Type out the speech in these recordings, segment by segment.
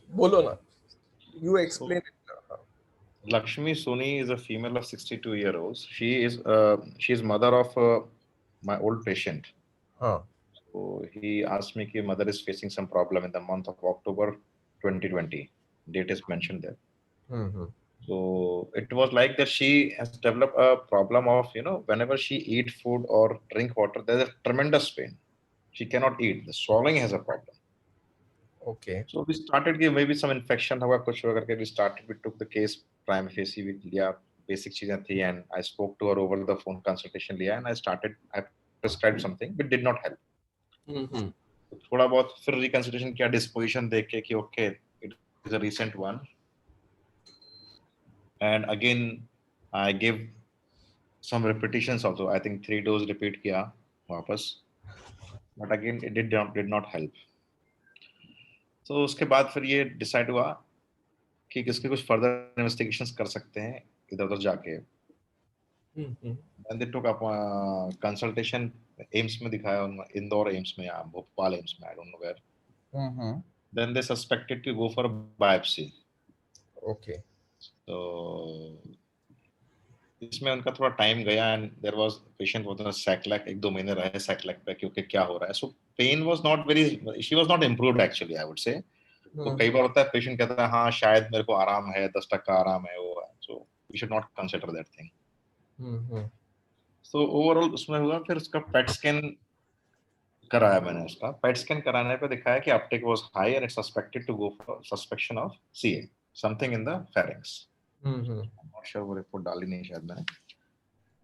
बोलो ना, you So explain it now. हाँ. Lakshmi Soni is a female of 62-year-old. She is mother of my old patient. हाँ. So he asked me कि mother is facing some problem in the month of October 2020. Date is mentioned there. Hmm. So it was like that she has developed a problem of, whenever she eat food or drink water, there's a tremendous pain. She cannot eat. The swallowing has a problem. Okay. So we started कि maybe some infection हुआ कुछ हुआ करके we started, we took the case prima facie, we लिया basic चीजें थी, and I spoke to her over the phone consultation लिया, and I prescribed something which did not help. हम्म. तो थोड़ा बहुत फिर reconsultation किया disposition देख के कि okay it is a recent one, and again I gave some repetitions also. I think 3 dose repeat किया वापस, but again it did not help. तो उसके बाद फिर ये डिसाइड हुआ कि किसके कुछ फर्दर इन्वेस्टिगेशंस कर सकते हैं इधर उधर जाके, हम्म. and they took up consultation AIIMS में दिखाया, इंदौर एम्स में या भोपाल एम्स में, I don't know where. Hmm. Then they suspected to go for a biopsy. Okay. तो इसमें उनका थोड़ा टाइम गया, and there was patient was on सैक्लैक, 1-2 महीने रहे सैक्लैक पे क्योंकि क्या हो रहा है. So pain was not very, she was not improved actually, I would say. तो कई बार होता है पेशेंट कहता है हाँ शायद मेरे को आराम है, 10% आराम है वो है, so we should not consider that thing. Hmm. So overall उसमें हुआ, फिर उसका पेट स्कैन कराया मैंने. उसका पेट स्कैन कराने पे दिखाया कि uptake was high and it's suspected to go for suspicion of CA, something in the pharynx. Not sure, वो रिपोर्ट डाली नहीं शायद मैंने.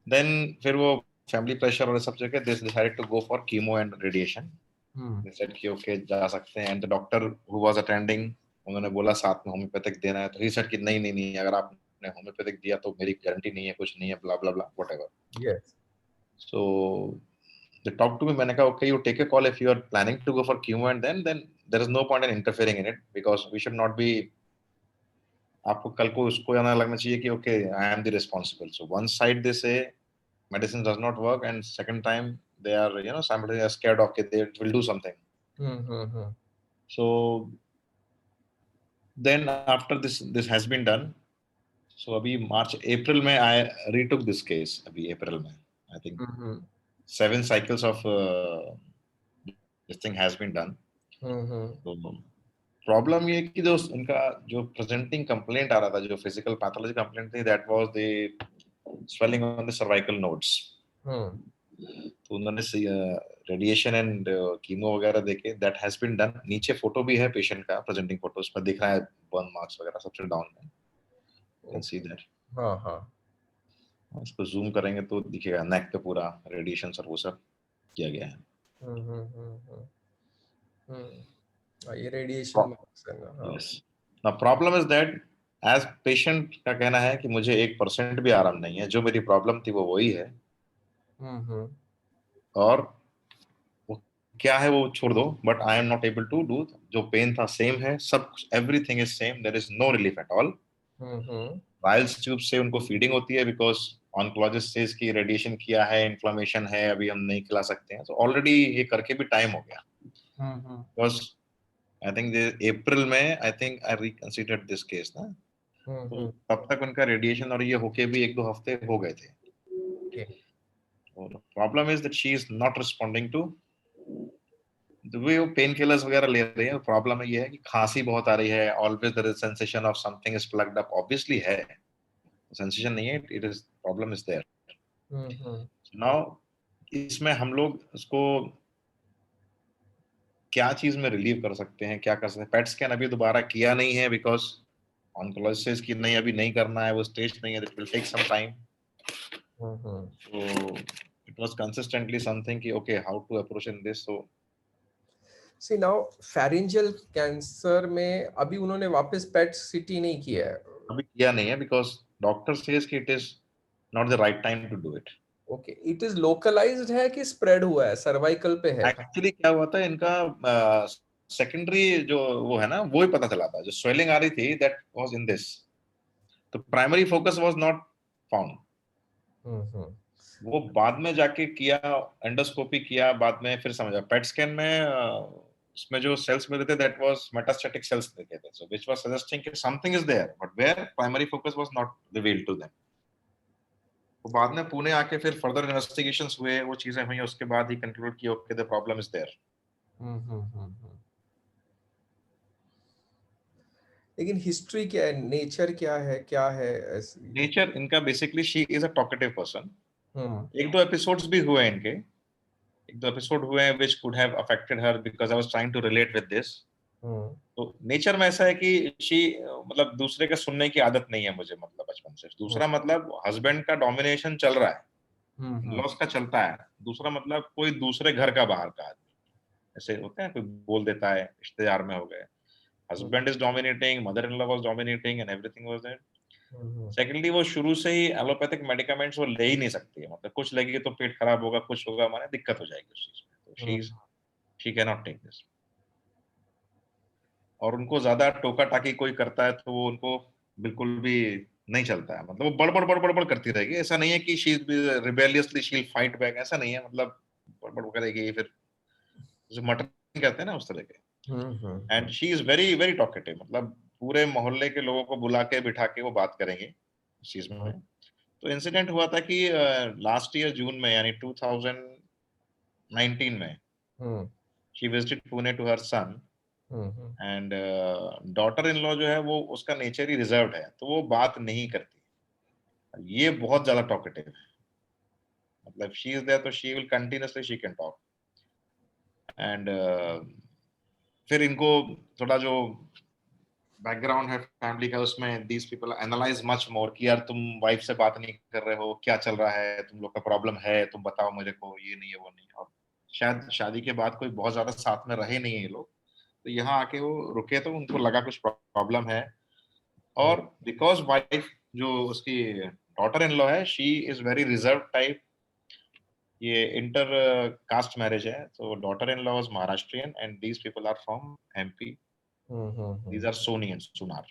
देन फिर वो फैमिली प्रेशर और सब जगह they decided to go for chemo and radiation. They said कि ओके जा सकते हैं, and the doctor who was attending उन्होंने बोला साथ में होम्योपैथिक देना है, तो ही सेड कि नहीं नहीं नहीं, अगर आपने होम्योपैथिक दिया तो मेरी गारंटी नहीं है, कुछ नहीं है, blah blah blah whatever. Yes. So they talked to me. मैंने कहा okay, you take a call if you are planning to go for chemo, and then there is no point in interfering in it because we should not be. आपको कल को उसको ना लगना चाहिए कि okay, I am the responsible. So one side they say medicine does not work, and second time they are somebody are scared of okay, they will do something. So then after this has been done. So अभी March April में I retook this case. अभी April में I think 7 cycles of this thing has been done. तो problem ये कि जो इनका जो प्रेजेंटिंग कंप्लेंट आ रहा था, जो फिजिकल पैथोलॉजी कंप्लेंट थी, that was the swelling on the cervical nodes. तो उन्होंने रेडिएशन एंड कीमो वगैरह देके दैट हैज बीन डन. नीचे फोटो भी है पेशेंट का, प्रेजेंटिंग फोटो, उस पर दिख रहा है बर्न मार्क्स वगैरह सबसे डाउन में. You can see that. हाँ. इसको जूम करेंगे तो दिखेगा नेक पे पूरा रेडिएशन और वो सब किया गया है. ये रेडिएशन मार्क्स है ना. Yes. Now problem is that as patient का कहना है कि मुझे 1% भी आराम नहीं है, जो मेरी प्रॉब्लम थी वो वही है, और वो क्या है वो छोड़ दो, but I am not able to do. जो पेन था सेम है, सब everything is same, there is no relief at all. Whilst tube से उनको फीडिंग होती है बिकॉज ऑन्कोलॉजिस्ट सेज कि रेडिएशन किया है, इन्फ्लेमेशन है, अभी हम नहीं खिला सकते हैं. तो ऑलरेडी ये करके भी टाइम हो गया. बिकॉज आई थिंक अप्रैल में I think I reconsidered this case ना. तो तब तक उनका रेडिएशन और ये होके भी 1-2 हफ्ते हो गए थे. Problem is that she is not responding to the way वो पेन किलर्स वगैरह ले रही है. प्रॉब्लम ये है कि खांसी बहुत आ रही है, always there is sensation of something is plugged up. Obviously है, सेंसेशन नहीं है, it is problem is there. Now इसमें हम लोग उसको क्या चीज में रिलीव कर सकते हैं, क्या कर सकते हैं. पेट स्कैन अभी दोबारा किया नहीं है बिकॉज ऑन्कोलॉजिस्ट सेज कि नहीं अभी नहीं करना है, वो स्टेज नहीं है, it will take some time. So it was consistently something कि okay, how to approach in this. So See now pharyngeal cancer में अभी उन्होंने वापस PET CT नहीं किया है. अभी किया नहीं है because doctor says कि it is not the right time to do it. Okay, it is localized है कि spread हुआ है, cervical पे है. Actually क्या हुआ था इनका secondary जो वो है ना, वो ही पता चला था. जो swelling आ रही थी that was in this. तो primary focus was not found. वो बाद में जाके किया, एंडोस्कोपी किया बाद में, फिर समझा. पेट स्कैन में उसमें जो सेल्स मिले थे दैट वाज मेटास्टैटिक सेल्स दिखे थे, सो व्हिच वाज सजेस्टिंग कि something is there, but where primary focus was not revealed to them. तो बाद में पुणे आके फिर फर्दर इन्वेस्टिगेशंस हुए, वो चीजें हुई, उसके बाद ही कंक्लूड किया okay the problem is there. लेकिन हिस्ट्री क्या है, नेचर क्या है नेचर इनका basically she is a talkative person. Hmm एक दो एपिसोड्स भी हुए इनके, एक दो एपिसोड हुए हैं which could have affected her because I was trying to relate with this. Hmm तो नेचर में ऐसा है कि शी मतलब दूसरे का सुनने की आदत नहीं है मुझे, मतलब बचपन से। दूसरा मतलब हस्बैंड का डोमिनेशन चल रहा है, लॉस का चलता है। दूसरा मतलब कोई दूसरे घर का बाहर का आदमी, ऐसे होते हैं, कोई बोल देता है रिश्तेदार में हो गए, husband is dominating, mother in law was dominating and everything was there. Secondly वो शुरू से ही एलोपैथिक मेडिकामेंट्स वो ले ही नहीं सकती है, मतलब कुछ लगेगी तो पेट खराब होगा, कुछ होगा, माने दिक्कत हो जाएगी उस चीज में, तो she can not take this. और उनको ज्यादा टोका टाकी कोई करता है तो वो उनको बिल्कुल भी नहीं चलता है, मतलब वो बड़बड़ बड़बड़ बड़ करती रहेगी। ऐसा नहीं है कि she rebelliously she will fight back, ऐसा नहीं है, मतलब बड़बड़ करेगी, फिर जैसे मटन कहते हैं ना उस तरह के। And she is very very talkative, मतलब पूरे मोहल्ले के लोगों को बुला के बिठा के वो बात करेंगे इस चीज में। तो इंसिडेंट हुआ था कि लास्ट ईयर जून में, यानी 2019 में, she visited Pune to her son, and daughter in law जो है वो उसका नेचर ही रिजर्व्ड है, तो वो बात नहीं करती। ये बहुत ज्यादा टॉकेटिव है, मतलब शी इज देयर तो she will continuously she can talk. And फिर इनको थोड़ा जो बैकग्राउंड है फैमिली का, उसमें these people analyse much more कि यार तुम वाइफ से बात नहीं कर रहे हो, क्या चल रहा है, तुम लोग का प्रॉब्लम है, तुम बताओ मुझे को, ये नहीं है वो नहीं। और शायद शादी के बाद कोई बहुत ज्यादा साथ में रहे नहीं है ये लोग, तो यहाँ आके वो रुके तो उनको लगा कुछ प्रॉब्लम है। और बिकॉज वाइफ जो उसकी डॉटर इन लॉ है, she is very reserve type. ये इंटर कास्ट मैरिज है, तो daughter in law was Maharashtrian and these people are from MP, these are Soni and Sunar.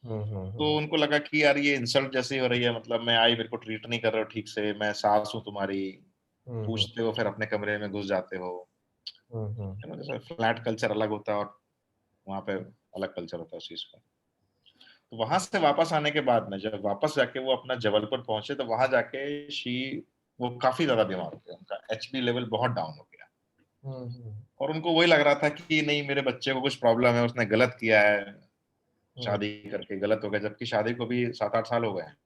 तो उनको लगा कि यार ये इंसल्ट जैसी हो रही है, मतलब मैं आई, मेरे को ट्रीट नहीं कर रहे हो ठीक से, मैं सास हूँ तुम्हारी, पूछते हो फिर अपने कमरे में घुस जाते हो। जैसे फ्लैट कल्चर अलग होता है और वहाँ पे अलग कल्चर होता है उस चीज का। तो वहां से वापस आने के बाद में जब वापस जाके वो अपना जबलपुर पहुंचे, तो वहां जाके शी वो काफी ज्यादा बीमार हो गया, उनका एचबी लेवल बहुत डाउन हो गया। और उनको वही लग रहा था कि नहीं मेरे बच्चे को कुछ प्रॉब्लम है, उसने गलत किया है, शादी करके गलत हो गया, जबकि शादी को भी 7-8 साल हो गए हैं।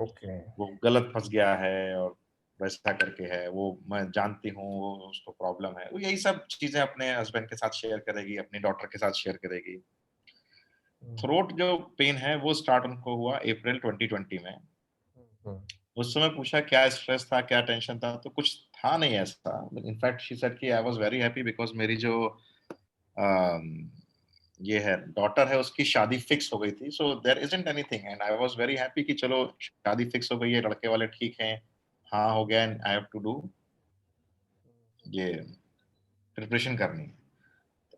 ओके वो गलत फंस गया है और वैसा करके है, वो मैं जानती हूँ वो उसको प्रॉब्लम है। वो यही सब चीजें अपने हस्बैंड के साथ शेयर करेगी, अपनी डॉटर के साथ शेयर करेगी। थ्रोट जो पेन है वो स्टार्ट उनको हुआ अप्रैल 2020 में। उस समय पूछा क्या स्ट्रेस था, क्या टेंशन था, तो कुछ था नहीं ऐसा। इनफैक्ट शी सेड कि आई वाज वेरी हैप्पी बिकॉज मेरी जो ये है डॉटर है उसकी शादी फिक्स हो गई थी, so there isn't anything, and I was very happy कि चलो शादी फिक्स हो गई है, लड़के वाले ठीक हैं, हाँ हो गया, and I have to do ये प्रिपरेशन करनी है।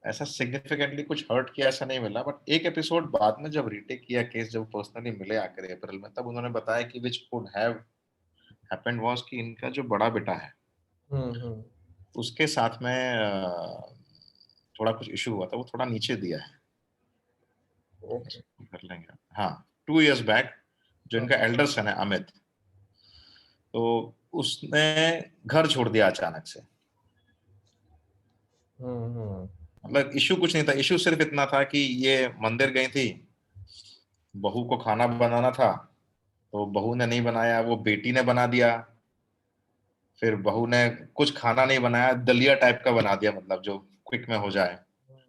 ऐसा सिग्निफिकेंटली कुछ हर्ट किया ऐसा नहीं मिला, बट एक एपिसोड बाद में जब रीटेक किया केस, जब पर्सनली मिले आकर अप्रैल में, तब उन्होंने बताया कि which could have happened was कि इनका जो बड़ा बेटा है उसके साथ में थोड़ा कुछ इशू हुआ था, वो थोड़ा नीचे दिया है। कर लेंगे हाँ, 2 years बैक जो इनका एल्डर सन है अमित, तो उसने घर छोड़ दिया अचानक से। मतलब इशू कुछ नहीं था, इशू सिर्फ इतना था कि ये मंदिर गई थी, बहू को खाना बनाना था, तो बहू ने नहीं बनाया, वो बेटी ने बना दिया। फिर बहू ने कुछ खाना नहीं बनाया, दलिया टाइप का बना दिया, मतलब जो क्विक में हो जाए।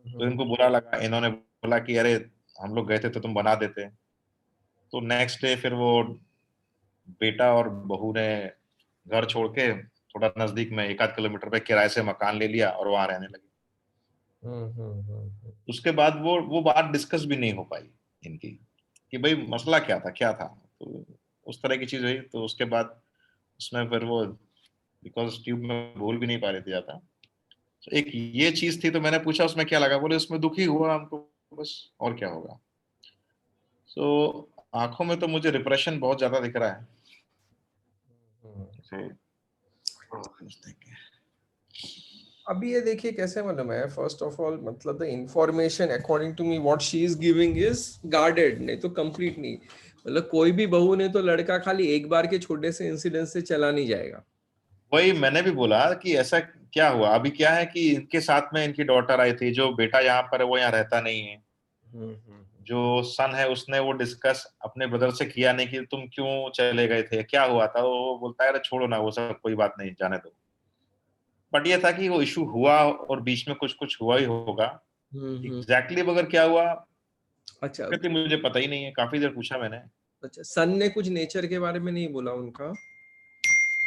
तो इनको बुरा लगा, इन्होंने बोला कि अरे हम लोग गए थे तो तुम बना देते। तो नेक्स्ट डे फिर वो बेटा और बहू ने घर छोड़ के थोड़ा नजदीक में 1-8 किलोमीटर पे किराए से मकान ले लिया और वहां रहने लगे। उसके बाद वो बात डिस्कस भी नहीं हो पाई इनकी कि भाई मसला क्या था, क्या था। तो उस तरह की चीज हुई, तो उसके बाद उसमें फिर वो बिकॉज ट्यूब में बोल भी नहीं पा रहे थे ज्यादा, तो एक ये चीज थी। तो मैंने पूछा उसमें क्या लगा, बोले उसमें दुखी हुआ हमको, बस और क्या होगा। तो आंखों में तो मुझे रिप्रेशन बहुत ज्यादा दिख रहा है। So, अभी ये देखिए कैसे मालूम है, फर्स्ट ऑफ ऑल मतलब the information according to me what she is giving is guarded, नहीं तो कंप्लीट नहीं। मतलब कोई भी बहू ने तो लड़का खाली एक बार के छोटे से इंसिडेंट से चला नहीं जाएगा। वही मैंने भी बोला कि ऐसा क्या हुआ। अभी क्या है कि इनके साथ में इनकी डॉटर आई थी, जो बेटा यहाँ पर है वो यहाँ रहता नहीं है। जो सन है उसने वो डिस्कस अपने ब्रदर से किया नहीं कि तुम क्यों चले गए थे, क्या हुआ था। वो बोलता है अरे छोड़ो ना, वो सब कोई बात नहीं, जाने दो। बट ये था कि वो इशू हुआ और बीच में कुछ कुछ हुआ ही होगा। एग्जैक्टली अगर क्या हुआ अच्छा, कहती मुझे पता ही नहीं है। काफी देर पूछा मैंने। अच्छा सन ने कुछ नेचर के बारे में नहीं बोला उनका?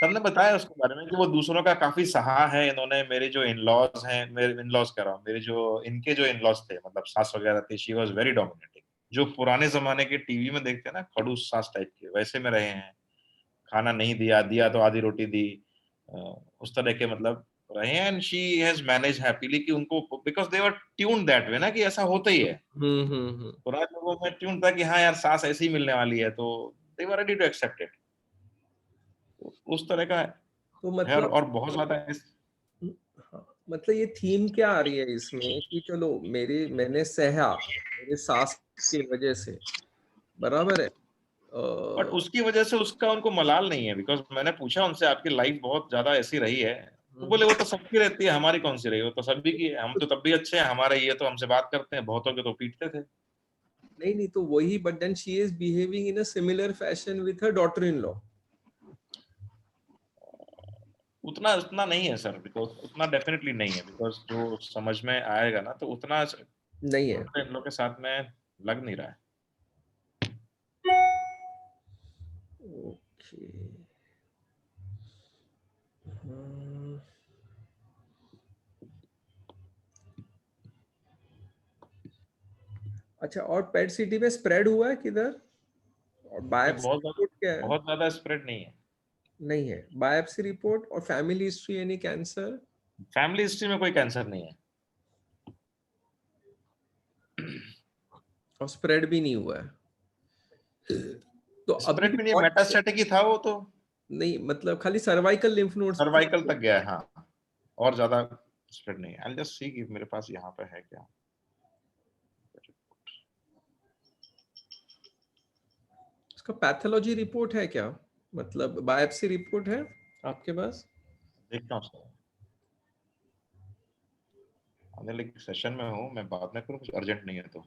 सर ने बताया उसके बारे में कि वो दूसरों का काफी सहा है। इन्होंने, मेरे जो इन लॉज हैं, मेरे इन लॉज कह रहा हूँ, मेरे जो इनके जो इन लॉज थे, मतलब सास वगैरह थी, शी वॉज वेरी डोमिनेटिंग। जो पुराने जमाने के टीवी में देखते हैं ना, खड़ूस सास टाइप के, वैसे में रहे हैं। खाना नहीं दिया, दिया तो आधी रोटी दी, उस तरह के मतलब रहे हैं। And she has manage happily कि उनको, because they were tuned that way ना, कि ऐसा होता ही है। पुराने लोगों में ट्यून था कि हाँ यार सास ऐसी ही मिलने वाली है, तो they were ready to accept it. उस तरह का तो है। मतलब और बहुत ज्यादा हाँ, मतलब ये थीम क्या आ रही है इसमें कि चलो मैंने सहा मेरे सास की वजह से, बराबर है। बट उसकी वजह से उसका उनको मलाल नहीं है। बिकॉज मैंने पूछा उनसे आपकी लाइफ बहुत ज्यादा ऐसी रही है, तो बोले वो तो सबकी रहती है, हमारी कौन सी रही, वो तो सभी की है। हम तो तब भी अच्छे हैं, हमारे ये तो हमसे बात करते हैं, बहुतों के तो पीटते थे। नहीं नहीं, तो वही, but then she is behaving in a similar fashion with her daughter in law. उतना उतना नहीं है सर, बिकॉज उतना डेफिनेटली नहीं है। बिकॉज जो समझ में आएगा ना, तो उतना नहीं है। इन लोग के साथ में लग नहीं रहा है। ओके। अच्छा, और पेट सिटी में स्प्रेड हुआ है किधर? और नहीं, बायोप्सी रिपोर्ट क्या है? बहुत ज्यादा स्प्रेड नहीं है। नहीं है बायोप्सी रिपोर्ट। और family history any cancer? Family history में कोई कैंसर नहीं है। और स्प्रेड भी नहीं हुआ है? तो अभी स्प्रेड भी भी नहीं, बहुत, मेटास्टैटिक ही था वो तो। नहीं मतलब खाली सर्वाइकल लिम्फ नोड्स सर्वाइकल तक। तक गया है, हाँ। और ज्यादा स्प्रेड नहीं है। आई जस्ट सी कि मेरे पास यहाँ पे है क्या। उसका पैथोलॉजी रिपोर्ट है क्या? मतलब बायोप्सी रिपोर्ट है आपके पास? देखता हूँ सर। आने लगे सेशन में हूँ मैं, बाद में करूँ, कुछ अर्जेंट नहीं है तो।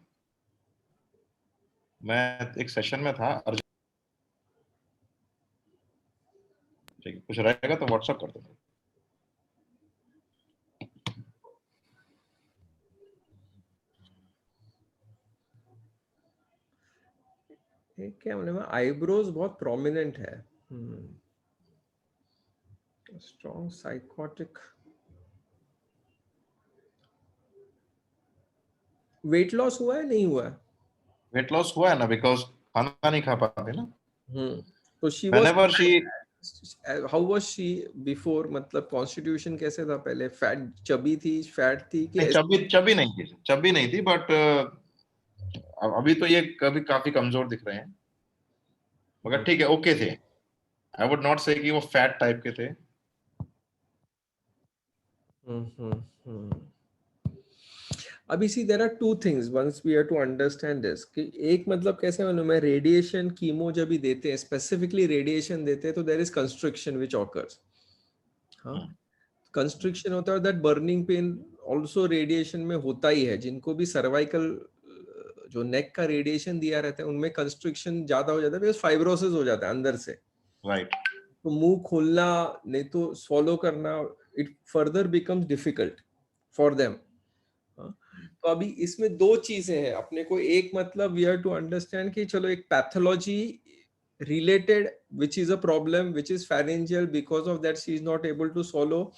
मैं एक सेशन में था, अर्जेंट कुछ रहेगा तो व्हाट्सअप कर दो। क्या मतलब आईब्रोज बहुत प्रोमिनेंट है। Strong psychotic. वेट लॉस हुआ है नहीं हुआ है? वेट लॉस हुआ है ना, बिकॉज खाना नहीं खा पाते ना। तो she was, whenever she, how was she before? मतलब कॉन्स्टिट्यूशन कैसे था पहले? फैट चबी थी, फैट थी कि नहीं चबी चबी नहीं थी, चबी नहीं थी। बट अभी तो ये कभी काफी कमजोर दिख रहे हैं। मगर ठीक है, ओके थे। आई वुड नॉट से कि वो फैट टाइप के थे। अभी see there are two things once we have to understand this कि एक मतलब कैसे मालूम है, रेडिएशन कीमो जब भी देते हैं, स्पेसिफिकली रेडिएशन देते हैं, तो there is constriction which occurs. हाँ, कंस्ट्रिक्शन होता है, that burning pain also radiation में होता ही है। जिनको भी सर्वाइकल जो नेक का रेडिएशन दिया रहता है उनमें कंस्ट्रिक्शन ज्यादा हो जाता है, बिकॉज फाइब्रोसिस हो जाता है अंदर से। राइट। तो मुंह खोलना, नहीं तो swallow करना, it further becomes difficult for them. तो अभी इसमें दो चीजें हैं अपने को। एक मतलब वी हैव टू अंडरस्टैंड कि चलो एक pathology related which is a problem, which is pharyngeal, because of that she is not able to swallow.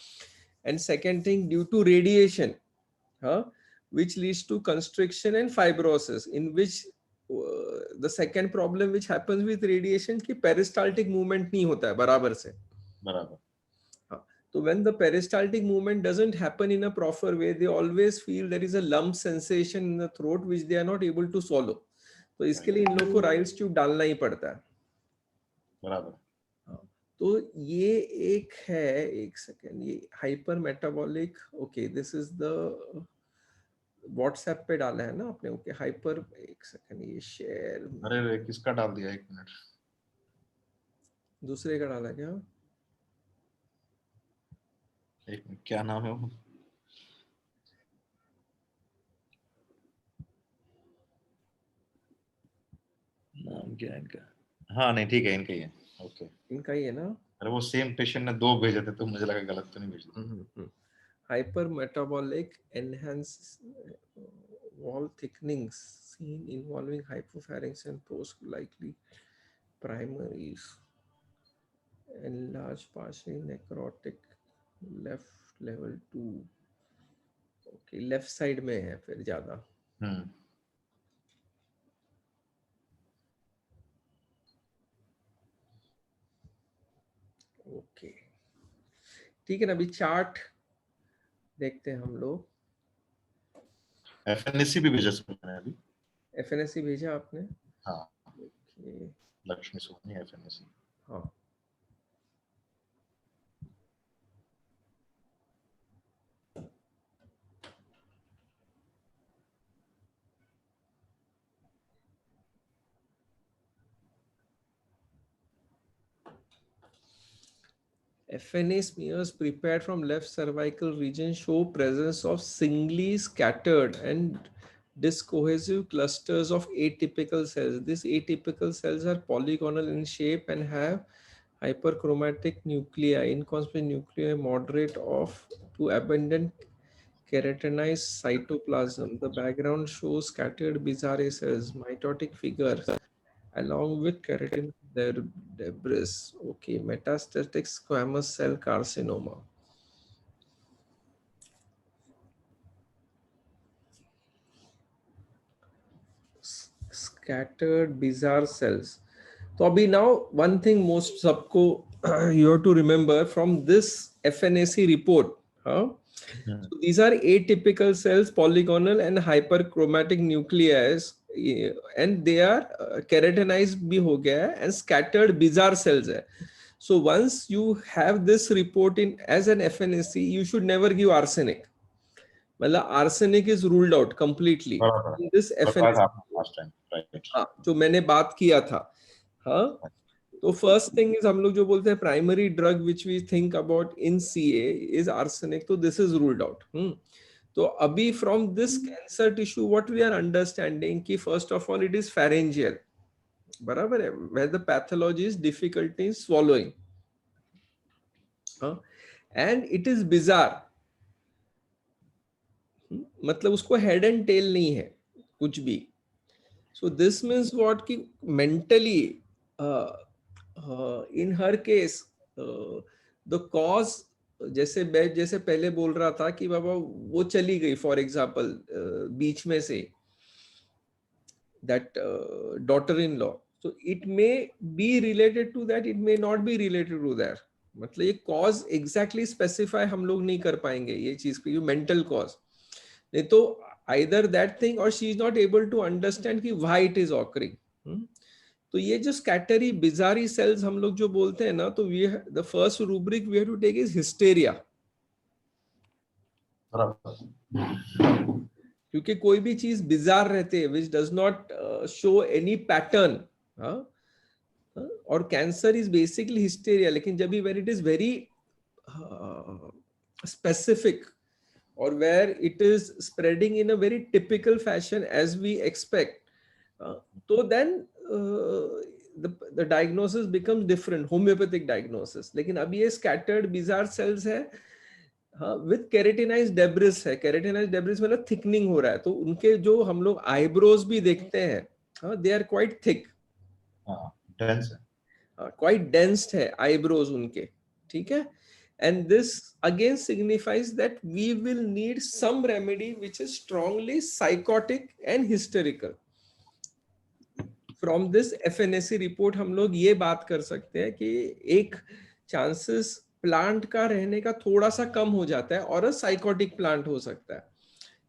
And second thing, due to radiation, which leads to constriction and fibrosis, in which the second problem which happens with radiation कि peristaltic movement नहीं होता है बराबर से। बराबर। So when the peristaltic movement doesn't happen in a proper way, they always feel there is a lump sensation in the throat which they are not able to swallow. तो इसके लिए इन लोग को राइल्स ट्यूब डालना ही पड़ता है। बराबर। तो ये एक है, एक सेकेंड, ये hyper metabolic, okay this is the WhatsApp पे डाला है ना आपने, ओके हाइपर, एक सेकेंड ये शेयर, अरे किसका डाल दिया, एक मिनट, दूसरे का डाला क्या? एक मिनट, क्या नाम है वो? नाम क्या है इनका? हाँ नहीं ठीक है, इनका ही है, ओके। इनका ही है ना? अरे वो सेम पेशेंट ने 2 भेजे थे तो मुझे लगा गलत तो नहीं भेज दिया। Hyper metabolic enhance wall thickenings seen involving hypopharynx and post likely primaries, enlarged partially necrotic left level 2, okay left side में है फिर ज्यादा। ओके ठीक है ना, अभी चार्ट देखते हैं हम लोग। एफएनएससी भी भेजा मैंने अभी। एफएनएससी भेजा आपने? हाँ, ओके लक्ष्मी सोनी एफएनएससी। हाँ FNA smears prepared from left cervical region show presence of singly scattered and discohesive clusters of atypical cells. These atypical cells are polygonal in shape and have hyperchromatic nuclei, inconspicuous nuclei moderate of to abundant keratinized cytoplasm. The background shows scattered bizarre cells, mitotic figures, along with keratin debris. Okay, metastatic squamous cell carcinoma. Scattered bizarre cells. So abhi now one thing most sabko you have to remember from this FNAC report. So these are atypical cells, polygonal and hyperchromatic nuclei, and they are keratinized bhi ho gaya hai and scattered bizarre cells hai. So once you have this report in as an FNAC, you should never give arsenic. मतलब arsenic is ruled out completely in this FNAC. हाँ जो मैंने बात किया था, हाँ तो first thing is हम लोग जो बोलते हैं primary drug which we think about in CA is arsenic, तो दिस इज रूल्ड आउट। तो अभी from this cancer tissue what we are understanding कि first of all it is pharyngeal, बराबर है, where the pathology is difficulty in swallowing and it is bizarre, मतलब उसको head and tail नहीं है कुछ भी। सो दिस मीन्स व्हाट कि mentally in her case the cause, जैसे पहले बोल रहा था कि बाबा वो चली गई फॉर एग्जांपल बीच में say that daughter in law, so it may be related to that, it may not be related to that, मतलब ये कॉज एग्जैक्टली स्पेसिफाई हम लोग नहीं कर पाएंगे ये चीज की, मेंटल कॉज नहीं तो either that thing or she is not able to understand कि why it is occurring. तो ये जो स्कैटरी बिजारी सेल्स हम लोग जो बोलते हैं ना, तो we the first rubric we have to take is hysteria, क्योंकि कोई भी चीज बिजार रहते हैं which does not show any pattern, और कैंसर इज बेसिकली हिस्टेरिया, लेकिन जब भी where it is very specific or where it is spreading in a very typical fashion as we expect, so then the diagnosis becomes different, homeopathic diagnosis. लेकिन अभी ये scattered bizarre cells है, with keratinized debris है, keratinized debris मतलब thickening हो रहा है, तो उनके जो हम लोग eyebrows भी देखते हैं, they are quite thick, dense है, quite dense है eyebrows उनके, ठीक है। And this again signifies that we will need some remedy which is strongly psychotic and hysterical. From this FNAC report हम लोग ये बात कर सकते हैं कि एक chances प्लांट का रहने का थोड़ा सा कम हो जाता है और साइकोटिक प्लांट हो सकता है,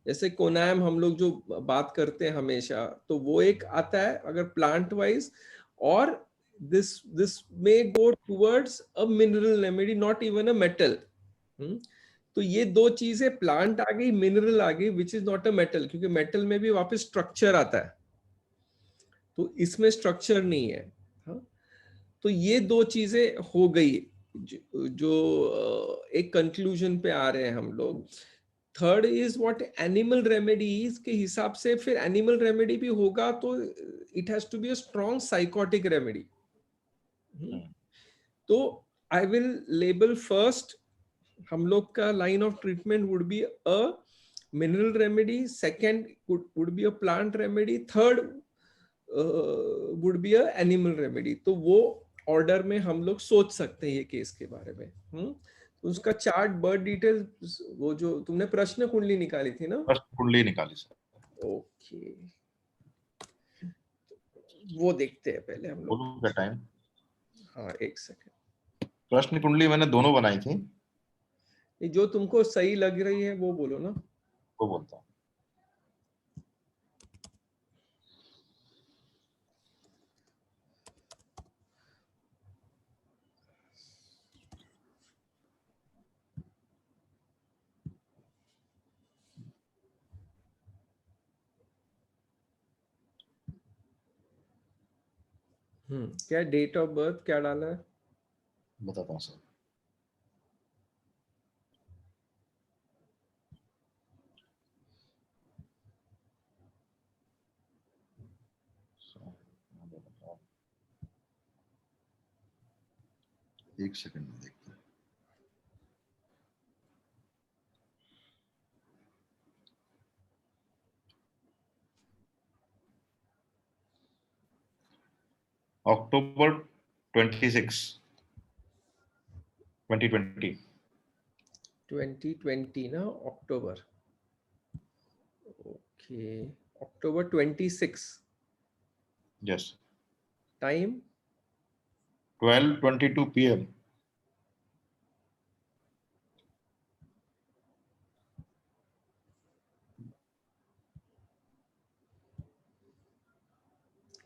जैसे कोनाम हम लोग जो बात करते हैं हमेशा, तो वो एक आता है अगर प्लांट वाइज, और this may go towards a mineral remedy, not even a metal. तो ये दो चीजें, प्लांट आ गई, मिनरल आ गई, which is not a metal, क्योंकि मेटल में भी वापस स्ट्रक्चर आता है, तो इसमें स्ट्रक्चर नहीं है. हाँ, तो ये दो चीजें हो गई जो एक कंक्लूजन पे आ रहे हैं हम लोग. Third is what animal remedies के हिसाब से, फिर एनिमल रेमेडी भी होगा तो it has to be a strong psychotic remedy. तो आई विल लेबल फर्स्ट, हम लोग का line of treatment would be a mineral remedy, second would be a plant remedy, third would be a animal remedy. तो वो order में हम लोग सोच सकते हैं ये केस के बारे में. तो उसका चार्ट, बर्ड डिटेल्स, वो जो तुमने प्रश्न कुंडली निकाली थी ना, प्रश्न कुंडली निकाली सर. ओके, वो देखते हैं पहले हम लोग. बोलूं क्या टाइम? हाँ, एक सेकेंड. प्रश्न कुंडली मैंने दोनों बनाई थी. जो तुमको सही लग रही है वो बोलो ना. वो बोलता हूँ. क्या डेट ऑफ बर्थ क्या डाला है? बताता हूँ सर. एक सेकंड में देखते हैं. अक्टूबर 26, 2020. 2020 ना, अक्टूबर. ओके, अक्टूबर 26. Yes. Time 12:22 PM.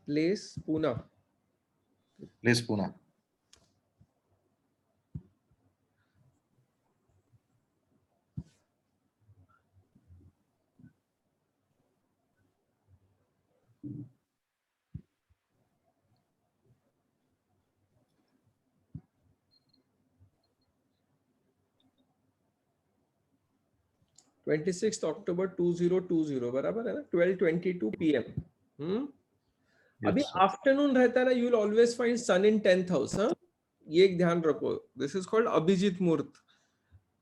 Place Poona. Place Poona. Twenty six October 2020, बराबर है ना, 12:22 PM. अभी आफ्टरनून रहता है ना, you will always find sun in 10th house. हाँ, ये एक ध्यान रखो, दिस इज कॉल्ड अभिजीत मुहूर्त.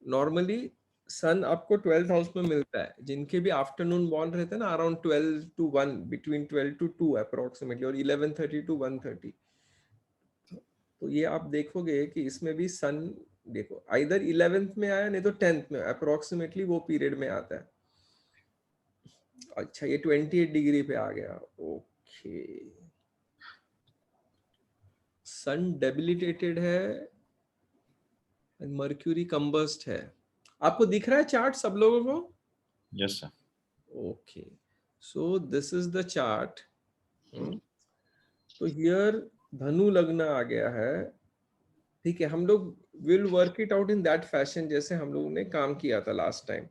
नॉर्मली सन आपको 12th हाउस में मिलता है, जिनके भी आफ्टरनून बॉर्न रहते हैं ना, around 12 to 1, between 12 to 2 approximately, और 11:30 to 1:30. तो ये आप देखोगे कि इसमें भी सन, देखो आइदर 11th में आया, नहीं तो 10th में, अप्रोक्सीमेटली वो पीरियड में आता है. अच्छा, ये 28 डिग्री पे आ गया. ओके, सन डेबिलिटेटेड है, मर्क्यूरी कंबस्ट है. आपको दिख रहा है चार्ट सब लोगों को? Yes sir. Okay, so this is the chart. तो हियर धनु लग्न आ गया है. ठीक है, हम लोग will work it out in that fashion जैसे हम लोगों ने काम किया था लास्ट टाइम.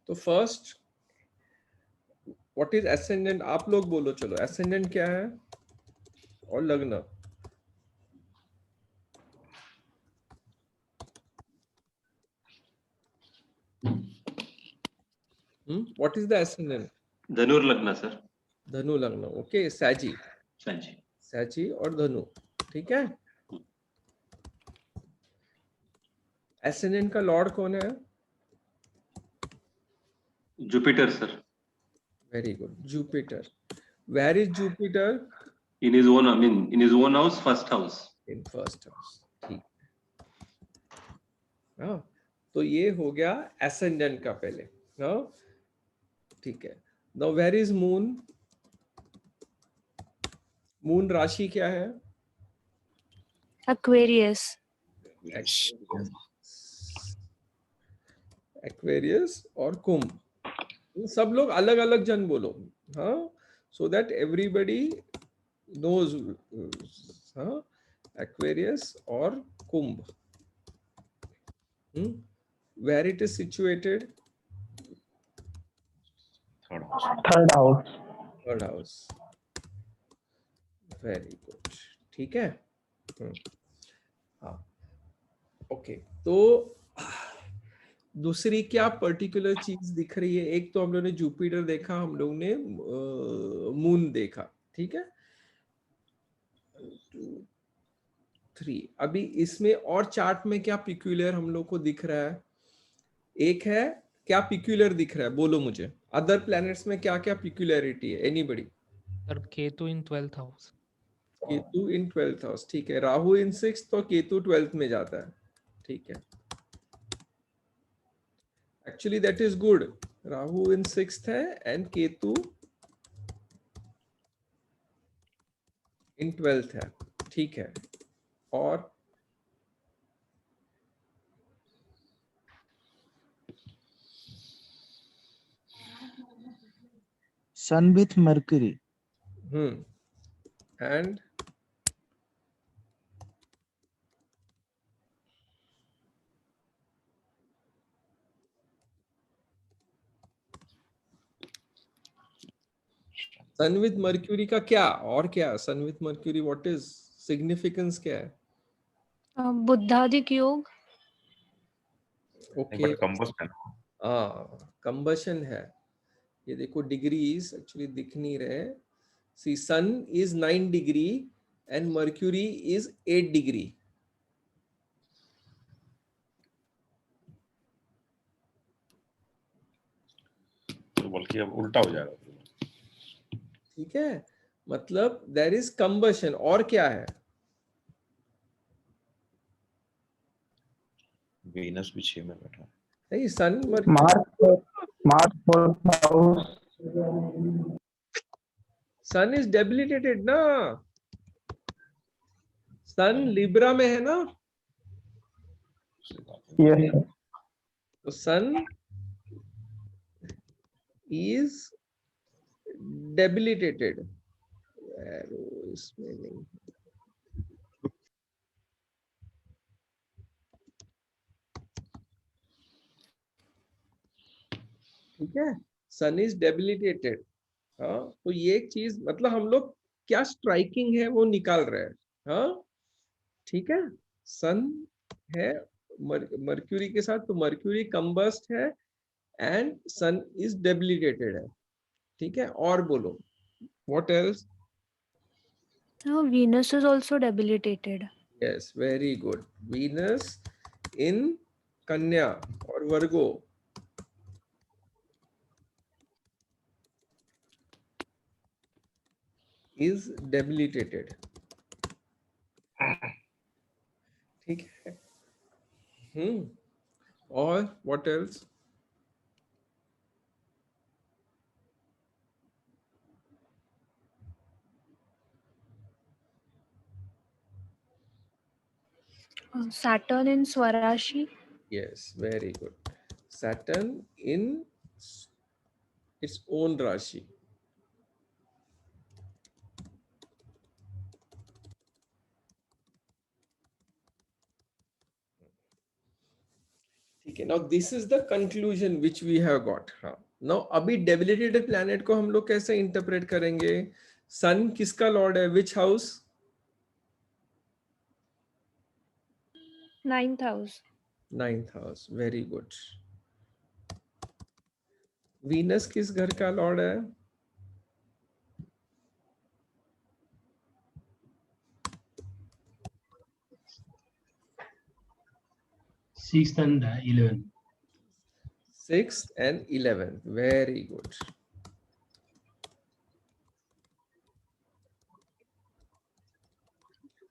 तो फर्स्ट, व्हाट इज एसेंडेंट? आप लोग बोलो, चलो एसेंडेंट क्या है और लग्न. What is the ascendant? Dhanur लग्न सर. धनु लग्न. ओके, सैजी. सैजी. सैजी और धनु. ठीक है. एसेंडेंट का लॉर्ड कौन है? Jupiter, sir. Very good. Jupiter. Where is Jupiter? In his own, I mean, in his own house, first house. In first house. ठीक. हाँ, तो ये हो गया ascendant का पहले. हाँ, ठीक है. Now where is moon? Moon राशि क्या है? Aquarius. Aquarius और कुंभ. सब लोग अलग अलग जन बोलो. हाँ, so that everybody knows. हाँ, Aquarius और कुंभ. Where it is situated? Third house. Third house. Third house. Very good. ठीक है. हाँ. ओके. तो दूसरी क्या पर्टिकुलर चीज दिख रही है? एक तो हम लोग ने जुपिटर देखा, हम लोग ने मून देखा. ठीक है. 2 3. अभी इसमें और चार्ट में क्या पिक्यूलियर हम लोग को दिख रहा है? एक है, क्या पिक्यूलियर दिख रहा है? बोलो मुझे. अदर प्लैनेट्स में क्या क्या पिक्यूलियरिटी है? एनीबडी? सर केतु इन 12th हाउस. केतु इन 12th हाउस. ठीक है. राहु इन 6th, तो केतु 12th में जाता है. ठीक है. Actually that is good. Rahu in 6th है एंड केतु इन 12th है. ठीक है. और Sun with Mercury. And sun with mercury का क्या? और क्या सन with mercury? What is significance? क्या है? बुद्धादिक योग. ओके. But combustion. कंबशन है. ये देखो डिग्रीज एक्चुअली दिख नहीं रहे. See Sun is 9 degree and Mercury is 8 degree. तो बल्कि अब उल्टा हो जाएगा. ठीक है. मतलब देयर इज कंबशन. और क्या है? वीनस भी 6 में बैठा है. नहीं, sun Mars fourth house. Sun is debilitated ना. सन लिब्रा में है ना. Yes. तो सन इज debilitated. इसमें नहीं. ठीक है. सन इज डेबिलिटेटेड. हाँ, तो ये एक चीज, मतलब हम लोग क्या स्ट्राइकिंग है वो निकाल रहे हैं. हाँ, ठीक है. सन है मर्क्यूरी के साथ, तो मर्क्यूरी कंबस्ट है एंड सन इज डेबिलिटेटेड है. ठीक है. और बोलो what else? Venus is also debilitated. Yes, very good. Venus in Kanya और वर्गो is debilitated. ठीक है. और what else? Saturn in Swarashi. Yes, very good. Saturn in its own Rashi. ठीक है. Now this is the conclusion which we have got. हाँ. Now अभी debilitated planet को हम लोग कैसे इंटरप्रेट करेंगे? सन किसका लॉर्ड है? Which house? 9th house. 9th house. Very good. Venus किस घर का लॉर्ड है? 6th and 11th. 6th and 11th. Very good.